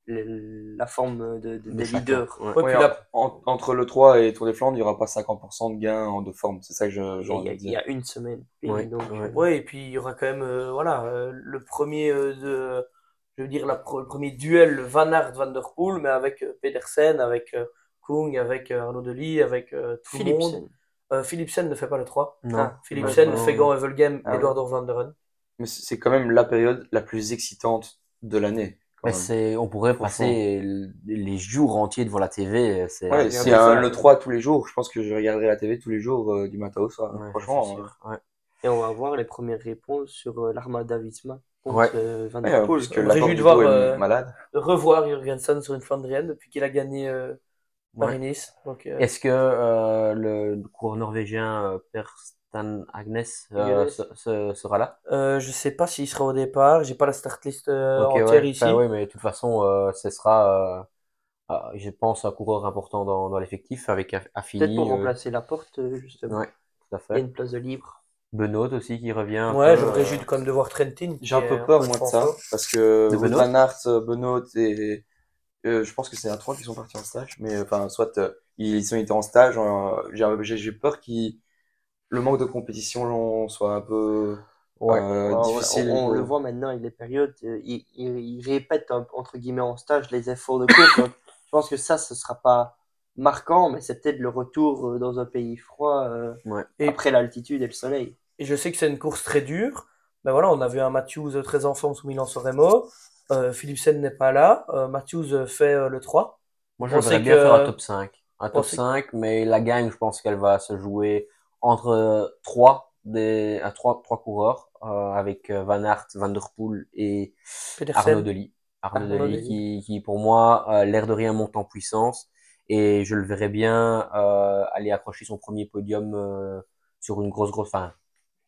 la forme De des chacun. leaders. Ouais. Ouais, Ouais, puis là, entre le 3 et Tour des Flandres, il n'y aura pas 50% de gains de forme. C'est ça que j'ai envie de Il y dire. a une semaine. Et Ouais, donc, ouais. ouais, et puis il y aura quand même voilà le premier je veux dire le premier duel Van Aert-Van der Poel, mais avec Pedersen, avec Kung, avec Arnaud Delis, avec tout le monde. Philipsen. Philipsen ne fait pas le 3. Non. Ah, Philipsen non, fait non. Gant-Wevelgem Ah et ouais. Dordrecht-Vlaanderen. Mais c'est quand même la période la plus excitante de l'année, quand Mais même. on pourrait Franchement. passer les jours entiers devant la TV. Ouais, Regardez s'il y a ça. un E3 tous les jours, je pense que je regarderai la TV tous les jours du matin au soir. Ouais, c'est Franchement, sûr. Ouais. Et on va avoir les premières réponses sur l'Armada Visma Ouais. contre Van ouais, der en Poel. plus que Je me la réjouis de Vidéo voir est malade. de revoir Jurgensen sur une Flandrienne depuis qu'il a gagné Ouais. Paris-Nice. Donc Est-ce que le coureur norvégien Per Stan Agnes Agnes. sera là? je sais pas s'il sera au départ, j'ai pas la start list Ok, entière ouais. Enfin, ici. oui, mais de toute façon, ce sera, je pense, un coureur important dans l'effectif avec Peut-être pour Affini. remplacer la porte, justement. Ouais, tout à Il y a fait. une place de libre. Benoît aussi qui revient un Ouais, peu. je me réjouis quand même de voir Trentin, J'ai qui un est peu peur, un moi, de grand ça, fort. parce que De Wout Benoît? van Aert, Benoît je pense que c'est à 3 qui sont partis en stage, mais enfin, soit ils étaient en stage. J'ai peur le manque de compétition soit un peu Ouais. difficile. On le voit maintenant avec les périodes, ils répètent entre guillemets en stage les efforts de course. Donc, je pense que ça, ce sera pas marquant, mais c'est peut-être le retour dans un pays froid Ouais. après l'altitude et le soleil. Et je sais que c'est une course très dure. Ben voilà, on a vu un Matthews très en forme sous Milan-San Remo. Philipsen n'est pas là. Matthews fait le 3. Moi, je Pensez voudrais bien que- faire un top 5. Un top pensez- 5, mais la gagne, je pense qu'elle va se jouer entre trois coureurs, avec Van Aert, Van der Poel et Arnaud Pedersen. Delis. Arnaud Arnaud Delis Delis. qui pour moi, l'air de rien monte en puissance et je le verrais bien aller accrocher son premier podium sur une grosse. Enfin,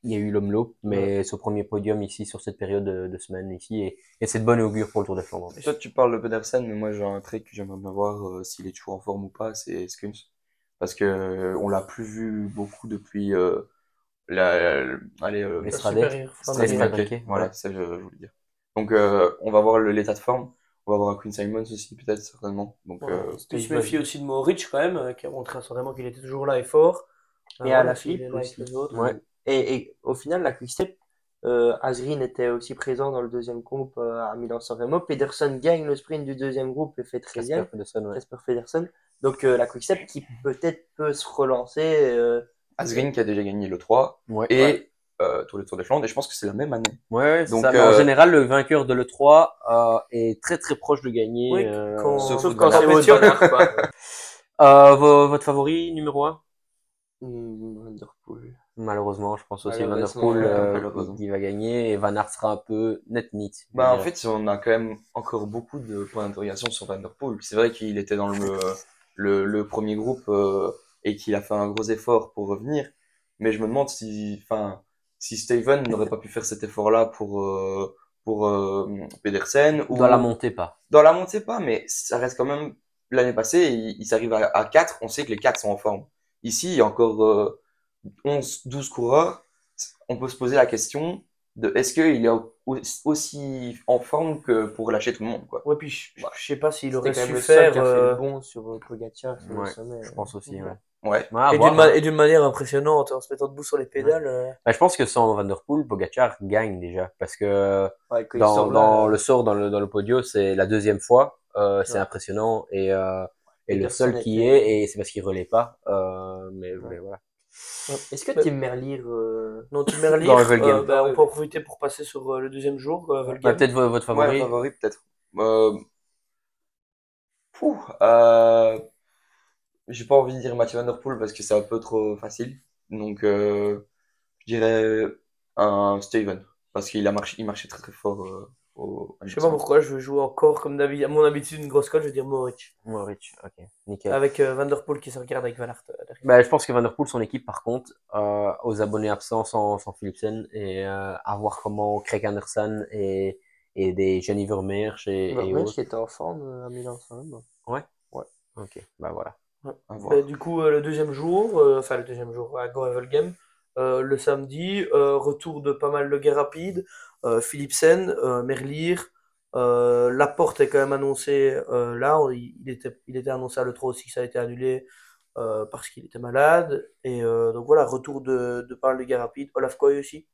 il y a eu l'Omloop, mais ce premier podium ici sur cette période de semaine ici et c'est de bonne augure pour le Tour de Flandre. Toi, tu parles de Pedersen, mais moi, j'ai un trait que j'aimerais bien voir s'il est toujours en forme ou pas, c'est Skuns. Parce que on l'a plus vu beaucoup depuis allez, L'Estrade. Supérieur. L'Estrade. ok, ok, voilà, ouais. c'est ça que je voulais dire. Donc, on va voir l'état de forme. On va voir un Quinn Simons aussi, peut-être, certainement. Donc, Puis je me méfie aussi de Mohoric quand même, qui a montré vraiment qu'il était toujours là et fort. Et Voilà, à la s'il est Philippe là avec aussi. les autres. Ouais. Et au final, la Quick-Step, Asgreen était aussi présent dans le deuxième groupe à Milan-San Remo. Pedersen gagne le sprint du deuxième groupe et fait 13e. Casper Pedersen, ouais. Casper Pedersen. Donc la Quick-Step qui peut-être peut se relancer. Asgreen qui a déjà gagné le 3 Ouais. et Tour de Flandre, et je pense que c'est la même année. Ouais, c'est Donc, ça. Mais en général, le vainqueur de l'E3 est très proche de gagner. Oui, sauf sauf quand quand c'est c'est Wout Van Votre favori numéro 1? Van der Poel. Malheureusement, je pense aussi Van der Malheureusement, Poel malheureusement. qui va gagner et Van Aert sera un peu net neat. Bah, en fait, on a quand même encore beaucoup de points d'interrogation sur Van der Poel. C'est vrai qu'il était dans le premier groupe et qu'il a fait un gros effort pour revenir. Mais je me demande si Steven n'aurait pas pu faire cet effort-là pour Pedersen ou dans la montée pas. dans la montée pas, mais ça reste quand même l'année passée, il s'arrive à 4, on sait que les 4 sont en forme. Ici, il y a encore 11, 12 coureurs. On peut se poser la question de est-ce qu'il est aussi en forme que pour lâcher tout le monde, quoi. Ouais, puis je sais pas s'il C'était aurait quand même su le seul faire. qui a fait le bon sur Pogacar sur le Ouais, sommet. je pense aussi, ouais. Ouais. Ouais, à Et voir, hein. d'une manière impressionnante, en se mettant debout sur les pédales. Bah, je pense que sans Van der Poel, Pogacar gagne déjà parce que Ouais, quand il dans, sort dans là, le sort dans le podio, c'est la deuxième fois, c'est Ouais. impressionnant et le Pedersen seul qui était- est et c'est parce qu'il relaie pas, mais voilà. Est-ce que Mais- Tim Merlier Non, Tim Merlier, Dans le Volgame. on peut en profiter pour passer sur le deuxième jour, Bah, Volgame. peut-être votre favori. Ouais, favori, peut-être. Pouh, euh, j'ai pas envie de dire Mathieu Van Der Poel parce que c'est un peu trop facile. Donc, je dirais un Steven parce il marchait très très fort Je sais pas pourquoi, je veux jouer encore comme d'habitude, à mon habitude, une grosse cote, je veux dire Mohoric. Mohoric, ok, nickel. Avec Van Der Poel qui se regarde avec Van Aert derrière. Bah, je pense que Van der Poel, son équipe, par contre, aux abonnés absents sans Philipsen et à voir comment Craig Anderson et des Jenny Vermeersch et Vermeersch autres. qui était en forme à Milan-San Remo. Ouais. Ouais. Ok, bah voilà. À voir. Bah, du coup, le deuxième jour, à Go-Evelgem, le samedi, retour de pas mal de gains rapides. Philipsen, Merlier, Laporte est quand même annoncé là. Il était annoncé à l'E3 aussi que ça a été annulé parce qu'il était malade. Et donc voilà, retour de pas mal de gains rapides. Olaf Koy aussi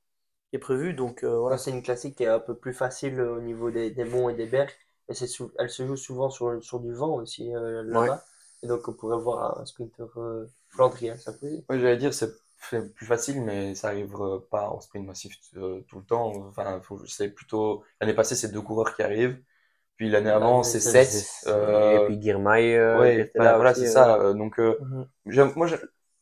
qui est prévu. Donc voilà. Ouais, c'est une classique qui est un peu plus facile au niveau des monts et des bergs. Et elle se joue souvent sur du vent aussi là-bas. Et donc on pourrait voir un sprinter flandrien s'imposer. Ouais, j'allais dire, c'est plus facile, mais ça arrive pas en sprint massif tout le temps. Enfin, c'est plutôt, l'année passée, c'est 2 coureurs qui arrivent. Puis l'année avant, c'est 7. Et puis Girmay, qui ouais, était là voilà, aussi, c'est ça. Donc, Mhm.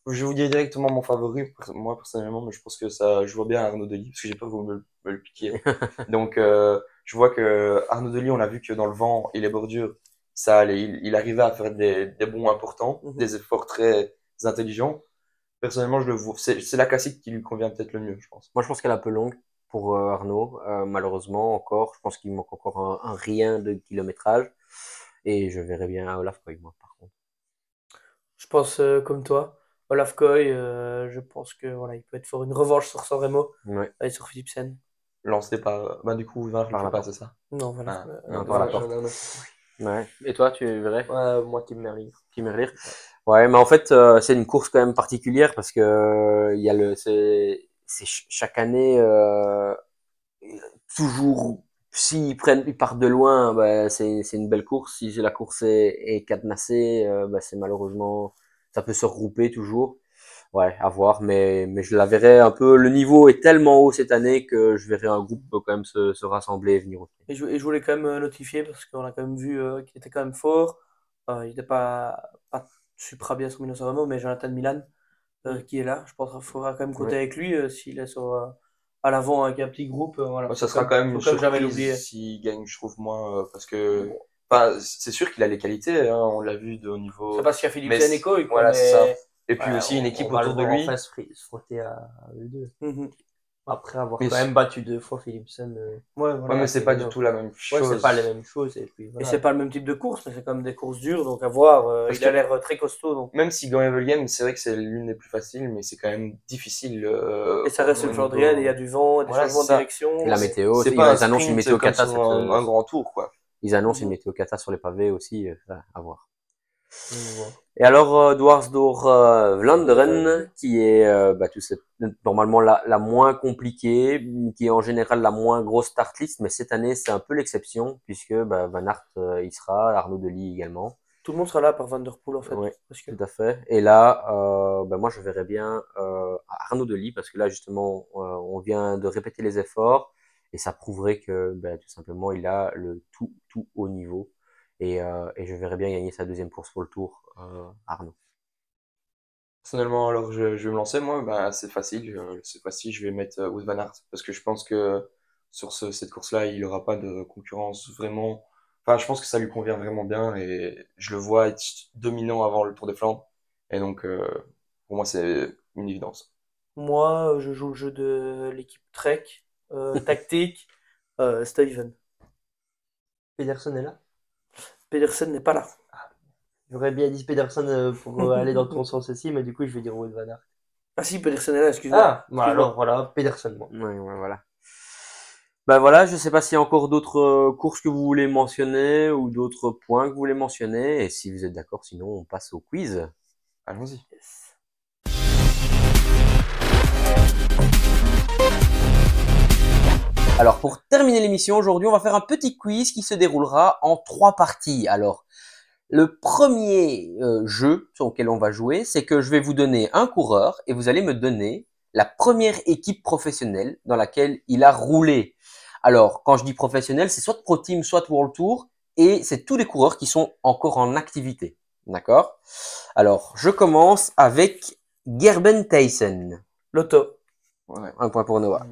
je vous dis directement mon favori, moi, personnellement, mais je pense que ça, je vois bien Arnaud Delis, parce que j'ai peur que vous me le piquiez. Donc, je vois que Arnaud Delis, on a vu que dans le vent et les bordures, ça allait, il arrivait à faire des bonds importants, Mhm. des efforts très intelligents. Personnellement, je le vois, c'est la classique qui lui convient peut-être le mieux, je pense. Moi, je pense qu'elle est un peu longue pour Arnaud, malheureusement encore. Je pense qu'il manque encore un rien de kilométrage. Et je verrais bien Olaf Koy, moi, par contre. Je pense comme toi. Olaf Koy, je pense que voilà, il peut être fort. Une revanche sur San Remo Ouais. et sur Philipsen. Lancé par, bah, du coup, Vince le Par fait la pas, porte. c'est ça? Non, voilà. Ah, non, par la porte. Ouais. Et toi, tu verrais Moi, Tim Merlier. Tim Merlier? Ouais, mais en fait, c'est une course quand même particulière parce que il y a c'est chaque année toujours. Ils partent de loin, bah, c'est une belle course. Si la course est cadenassée, bah, c'est malheureusement, ça peut se regrouper toujours. Ouais, à voir, mais je la verrai un peu. Le niveau est tellement haut cette année que je verrai un groupe quand même se rassembler et venir au sprint. Et je voulais quand même notifier parce qu'on a quand même vu qu'il était quand même fort. Il n'était pas super bien sur Milos Remo, mais Jonathan Milan qui est là. Je pense qu'il faudra quand même compter Ouais. avec lui s'il est à l'avant avec un petit groupe. Voilà. Ouais, ça sera quand même une faut jamais l'oublier. surprise s'il gagne, je trouve, moi, parce que, enfin, c'est sûr qu'il a les qualités, hein, on l'a vu au niveau. C'est parce qu'il y a Philippe Mais Sénéco, quoi, voilà, c'est ça. Et puis Ouais, aussi une équipe on va le autour de voir lui. enfin se frotter à eux deux. Mhm. Après avoir Mais quand même battu 2 fois Philipsen. Ouais, voilà. Ouais, mais c'est pas du tout la même Ouais, chose. c'est pas les mêmes choses. Et puis, Et voilà. c'est pas le même type de course, mais c'est quand même des courses dures, donc à voir. Parce Il a que- l'air très costaud, donc. Même si Gant-Evelien, c'est vrai que c'est l'une des plus faciles, mais c'est quand même difficile. Et ça reste au le niveau- Flandrien, il y a du vent, des Voilà, changements de c'est ça. direction. Et la C'est- météo, c'est ils, pas un ils annoncent une sprint météo comme cata sur un grand tour, quoi. ils annoncent une Mhm. météo cata sur les pavés aussi, à voir. On va voir. Et alors, Dwarsdoor Vlaanderen, qui est bah, normalement la moins compliquée, qui est en général la moins grosse start list, mais cette année c'est un peu l'exception, puisque bah, Van Aert y sera, Arnaud Delis également. Tout le monde sera là par Van Der Poel, en fait. Ouais, Parce que... tout à fait. Et là, bah, moi je verrais bien Arnaud Delis, parce que là justement on vient de répéter les efforts, et ça prouverait que bah, tout simplement il a le tout haut niveau. Et je verrais bien gagner sa deuxième course pour le Tour, Arnaud. Personnellement, alors je vais me lancer, moi, bah, c'est facile. Cette fois-ci, je vais mettre Wout van Aert parce que je pense que sur cette course-là, il aura pas de concurrence vraiment. Enfin, je pense que ça lui convient vraiment bien et je le vois être dominant avant le Tour des Flandres. Et donc, pour moi, c'est une évidence. Moi, je joue le jeu de l'équipe Trek, tactique, Steven. Pedersen est là. Pedersen n'est pas là. J'aurais bien dit Pedersen pour aller dans ton sens aussi, mais du coup, je vais dire Wout van Aert. Ah si, Pedersen est là, excuse-moi. Ah, bah alors voilà, Pedersen, moi. Ouais, voilà. Ben voilà, je sais pas s'il y a encore d'autres courses que vous voulez mentionner ou d'autres points que vous voulez mentionner. Et si vous êtes d'accord, sinon on passe au quiz. Allons-y. Yes. Alors pour terminer l'émission aujourd'hui, on va faire un petit quiz qui se déroulera en 3 parties. Alors le premier jeu sur lequel on va jouer, c'est que je vais vous donner un coureur et vous allez me donner la première équipe professionnelle dans laquelle il a roulé. Alors, quand je dis professionnel, c'est soit Pro Team, soit World Tour, et c'est tous les coureurs qui sont encore en activité. D'accord? Alors, je commence avec Gerben Thijssen. Lotto. Ouais. Un point pour Noah.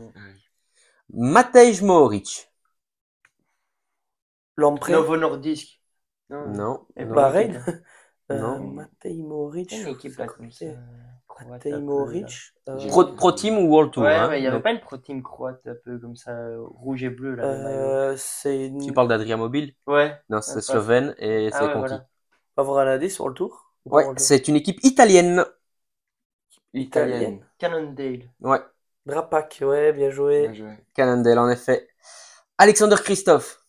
Matej Mohoric. Lamprey. Novo Nordisk. Non. Et non. Bahreïn. Non. Matej Mohoric. Une équipe là comme ça. Matej Mohoric. Pro Team ou World Tour, Ouais, hein? mais il y avait Donc, pas une pro team croate un peu comme ça, rouge et bleu là, le maillot. C'est une... tu parles d'Adria Mobile? Ouais. Non, c'est pas- slovène et Ah c'est ouais, Conti. voilà. Pas voir un indice sur le tour? Ou pas Ouais, voir le tour c'est une équipe italienne. Italienne. Cannondale. Ouais, Drapac, ouais, bien joué. Bien joué. Cannondale en effet. Alexander Christophe.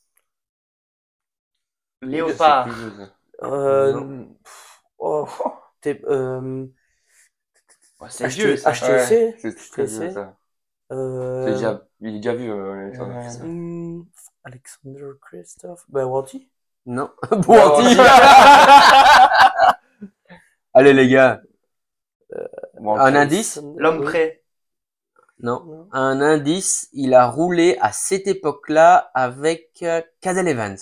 Léopard. C'est plus vieux, ça. Oh, t'es, Ouais, c'est vieux ça. HTC. Ouais, c'est très HTC. vieux, ça. Euh, Il est déjà vu, Alexander Ouais. Christophe. Alexander Christophe. Ben, Wanty. Non. Boanti. Allez les gars. Bon, Un indice? L'homme prêt. Non. Non. Un indice, il a roulé à cette époque-là avec Cadel Evans.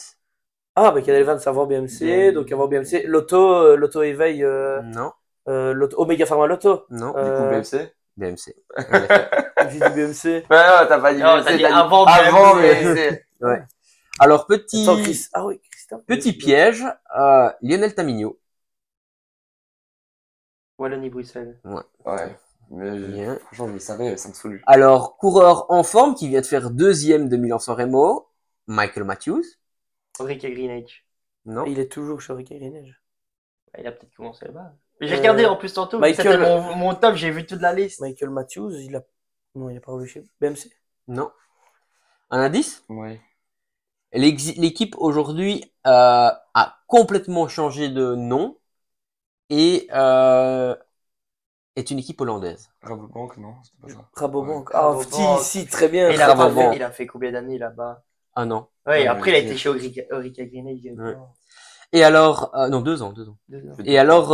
Ah, ben, Cadel Evans, avoir BMC. Bien. Donc, avoir BMC. L'auto éveil, Non, Omega Pharma Lotto. non. Du coup, BMC? BMC. En effet. J'ai dit BMC. Ouais, non, t'as pas dit Non, BMC, t'as dit t'as dit avant avant BMC. BMC. Alors Attends, petit Chris. Ah oui, Christophe. piège, Lionel Tamigno. Wallonie-Bruxelles. Ouais. Mais Bien. franchement, je le savais, ça me saoule. Alors coureur en forme qui vient de faire deuxième de Milan-San Remo, Michael Matthews. Ulrike Greenage. Non. Il est toujours chez Rick Greenage. Il a peut-être commencé là-bas. Mais j'ai regardé en plus tantôt. Michael- C'était mon top, j'ai vu toute la liste. Michael Matthews, il a. Non, il a pas roulé chez BMC. Non. Un indice? Ouais. L'équipe aujourd'hui a complètement changé de nom et est une équipe hollandaise. Rabobank, non, c'était pas ça. Rabobank. Ouais. Ah, Rabobank. si, très bien. Et il a, Rabobank. il a fait combien d'années là-bas? Un an. Ouais, et Ouais, après, il a mais- été chez Orica Grenade directement. Et alors, non, 2 ans, 2 ans. 2 ans. Et alors,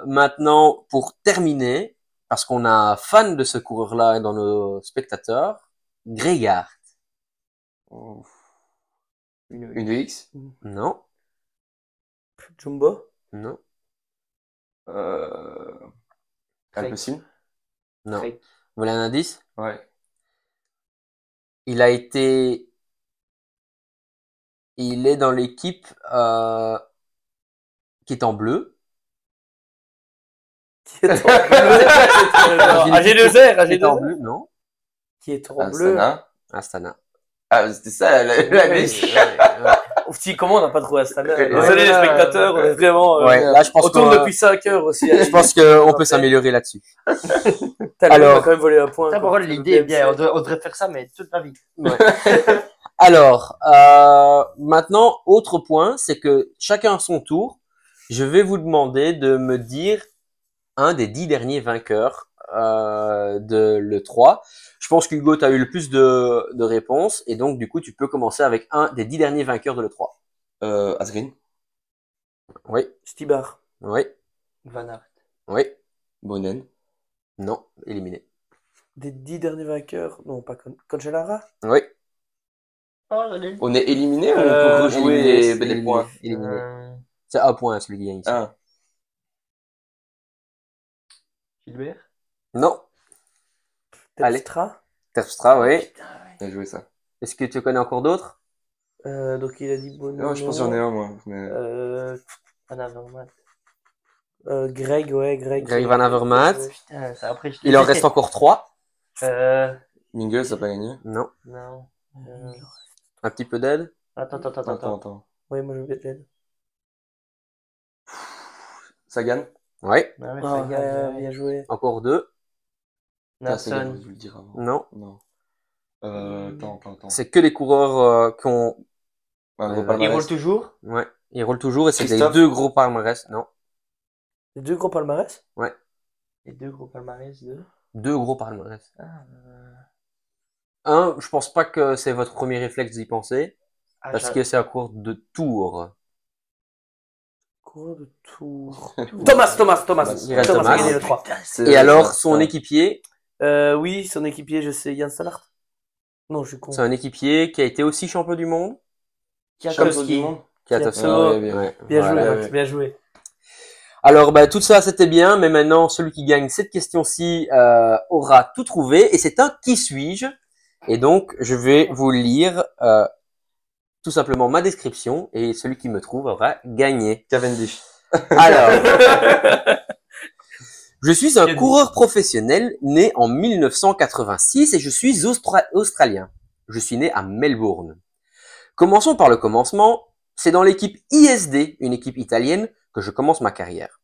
maintenant, pour terminer, parce qu'on a un fan de ce coureur-là dans nos spectateurs, Grégard. Oh. Une- Une VX. Non, Jumbo. non, Alpecin. non. Trek. Vous voulez un indice? Ouais. Il est dans l'équipe qui est en bleu. Qui est en bleu. AG2R, Qui est en AG2R. bleu, non. Qui est en bleu. Astana. Astana. Ah, c'était ça, la Ouais, VX. ouais. Petit, comment on n'a pas trouvé Astana? Ouais, Désolé les ouais, spectateurs, on est vraiment, Ouais, là, je pense on tourne qu'on depuis 5 heures aussi. je pense qu'on peut s'améliorer là-dessus. T'as Alors- quand même volé un point. Ça, par contre, l'idée est bien. On devrait faire ça, mais toute la vie. Alors, maintenant, autre point, c'est que chacun à son tour, je vais vous demander de me dire un des 10 derniers vainqueurs de l'E3. Je pense qu'Hugo, tu as eu le plus de réponses, et donc du coup, tu peux commencer avec un des 10 derniers vainqueurs de l'E3. Asgreen. Oui, Stibar. oui, Van Aert. oui, Bonen. non, éliminé. Des 10 derniers vainqueurs. Non, pas Congelara. Oui, Oh, j'allais le On est éliminé ou on Euh, peut rejouer éliminé, les points? éliminé. C'est un point celui qui gagne ici. Ah. Gilbert. Non, Allez. Terpstra. Terpstra, oui. Putain, ouais. Bien joué ça. Est-ce que tu connais encore d'autres? Donc il a dit Bono. Non, je pense que j'en ai un, moi. Mais... Van Avermaet. Greg, ouais, Greg. Greg Van Avermaet. Putain, ça, après, je Il en reste encore 3. Mingles, ça n'a pas gagné. Non. Non. Un petit peu d'aide? Attends. Attends. Ouais, moi je vais te l'aide. Sagan. Oui. Ah, ouais, Ah, ça gagne, bien joué. Encore 2. Ah, Sagan, Nathan. je vais le dire avant. Non. Non. Attends. C'est que les coureurs qui ont... Un gros Il Il palmarès. roule toujours? Ouais. Ils roulent toujours et c'est les Christophe. 2 gros palmarès. Non. Les 2 gros palmarès. Les 2 gros palmarès de. 2 gros palmarès. Ah, Un, je pense pas que c'est votre premier réflexe d'y penser. Parce que c'est un cours de tour. Coureur de tour. Thomas. Il reste Thomas a Thomas. gagné le 3. Et alors, son équipier, Oui, son équipier, je sais, Yann Stallard. Non, je suis con. c'est un équipier qui a été aussi champion du monde. Kiakowski. Qui a Kiatowski. Ouais. Bien Voilà. joué, ouais. Max, bien joué. Alors, bah, tout ça, c'était bien, mais maintenant, celui qui gagne cette question-ci aura tout trouvé, et c'est un qui suis-je. Et donc, je vais vous lire tout simplement ma description, et celui qui me trouve aura gagné. Cavendish. Alors, je suis un coureur professionnel né en 1986 et je suis australien. Je suis né à Melbourne. Commençons par le commencement. C'est dans l'équipe ISD, une équipe italienne, que je commence ma carrière.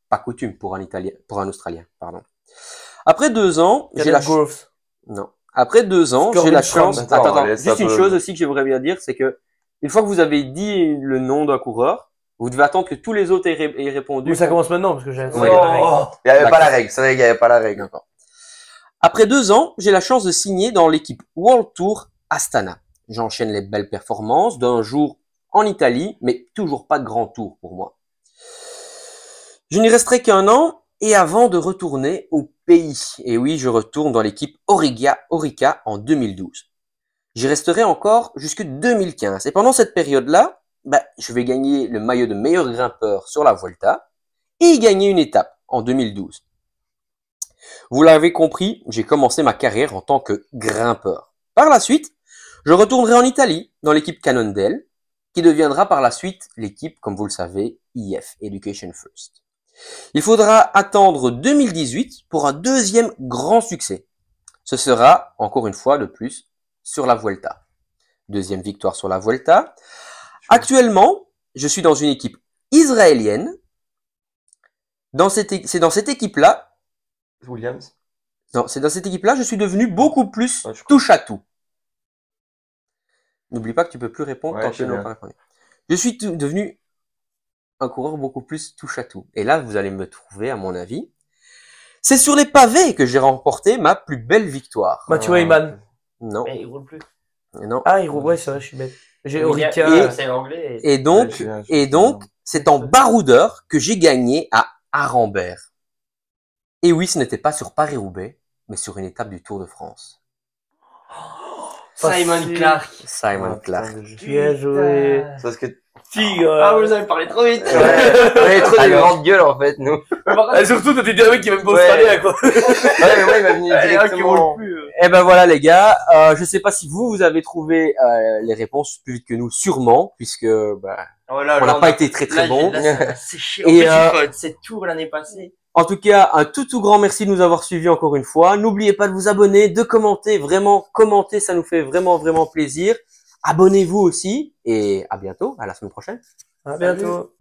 Pas coutume pour un Australien, pardon. Après 2 ans, j'ai la Groves. non. Après 2 ans, Score j'ai la une chance. trente. Attends, Attends, laisse juste un une peu. chose aussi que j'aimerais bien dire, c'est que une fois que vous avez dit le nom d'un coureur, vous devez attendre que tous les autres aient répondu. Mais ça commence maintenant parce que j'ai. Ouais. Il n'y avait pas la règle. C'est vrai qu'il n'y avait pas la règle. D'accord. Après 2 ans, j'ai la chance de signer dans l'équipe World Tour Astana. J'enchaîne les belles performances d'un jour en Italie, mais toujours pas de grand tour pour moi. Je n'y resterai qu'1 an et avant de retourner au pays. Et oui, je retourne dans l'équipe Orica en 2012. J'y resterai encore jusque 2015. Et pendant cette période-là, je vais gagner le maillot de meilleur grimpeur sur la Vuelta et y gagner une étape en 2012. Vous l'avez compris, j'ai commencé ma carrière en tant que grimpeur. Par la suite, je retournerai en Italie dans l'équipe Cannondale, qui deviendra par la suite l'équipe, comme vous le savez, IF, Education First. Il faudra attendre 2018 pour un deuxième grand succès. Ce sera, encore une fois de plus, sur la Vuelta. Deuxième victoire sur la Vuelta. Actuellement, je suis dans une équipe israélienne. C'est dans cette équipe-là, Williams. je suis devenu beaucoup plus Ouais, je crois. touche à tout. N'oublie pas que tu peux plus répondre Ouais, tant je que tu sais n'as bien. pas répondu. Je suis devenu un coureur beaucoup plus touche à tout. Et là, vous allez me trouver, à mon avis. C'est sur les pavés que j'ai remporté ma plus belle victoire. Mathieu Heyman. Non, Mais il roule plus. non. Ah, il roule, ouais, c'est vrai, je suis bête. J'ai Mais il y a- Orica. c'est anglais. Et donc, Ouais, je sais bien, et donc, c'est en baroudeur que j'ai gagné à Arambert. Et oui, ce n'était pas sur Paris-Roubaix, mais sur une étape du Tour de France. Simon Facile. Clark. Simon Clark. Bien joué. C'est parce que Tigre. Ah, vous avez parlé trop vite. on avait trop des Alors- grandes gueules en fait, nous. Ah, surtout, t'as dit un mec qui est même pas Ouais. australien, quoi. Ouais, mais moi, il m'a venu directement. Eh ben voilà les gars, je sais pas si vous avez trouvé les réponses plus vite que nous, sûrement, puisque bah, Oh là, on là, n'a pas été très très bon. C'est chiant. Et, C'est Tour l'année passée. En tout cas, un tout grand merci de nous avoir suivis encore une fois. N'oubliez pas de vous abonner, de commenter, vraiment commenter, ça nous fait vraiment plaisir. Abonnez-vous aussi et à bientôt, à la semaine prochaine. À bientôt.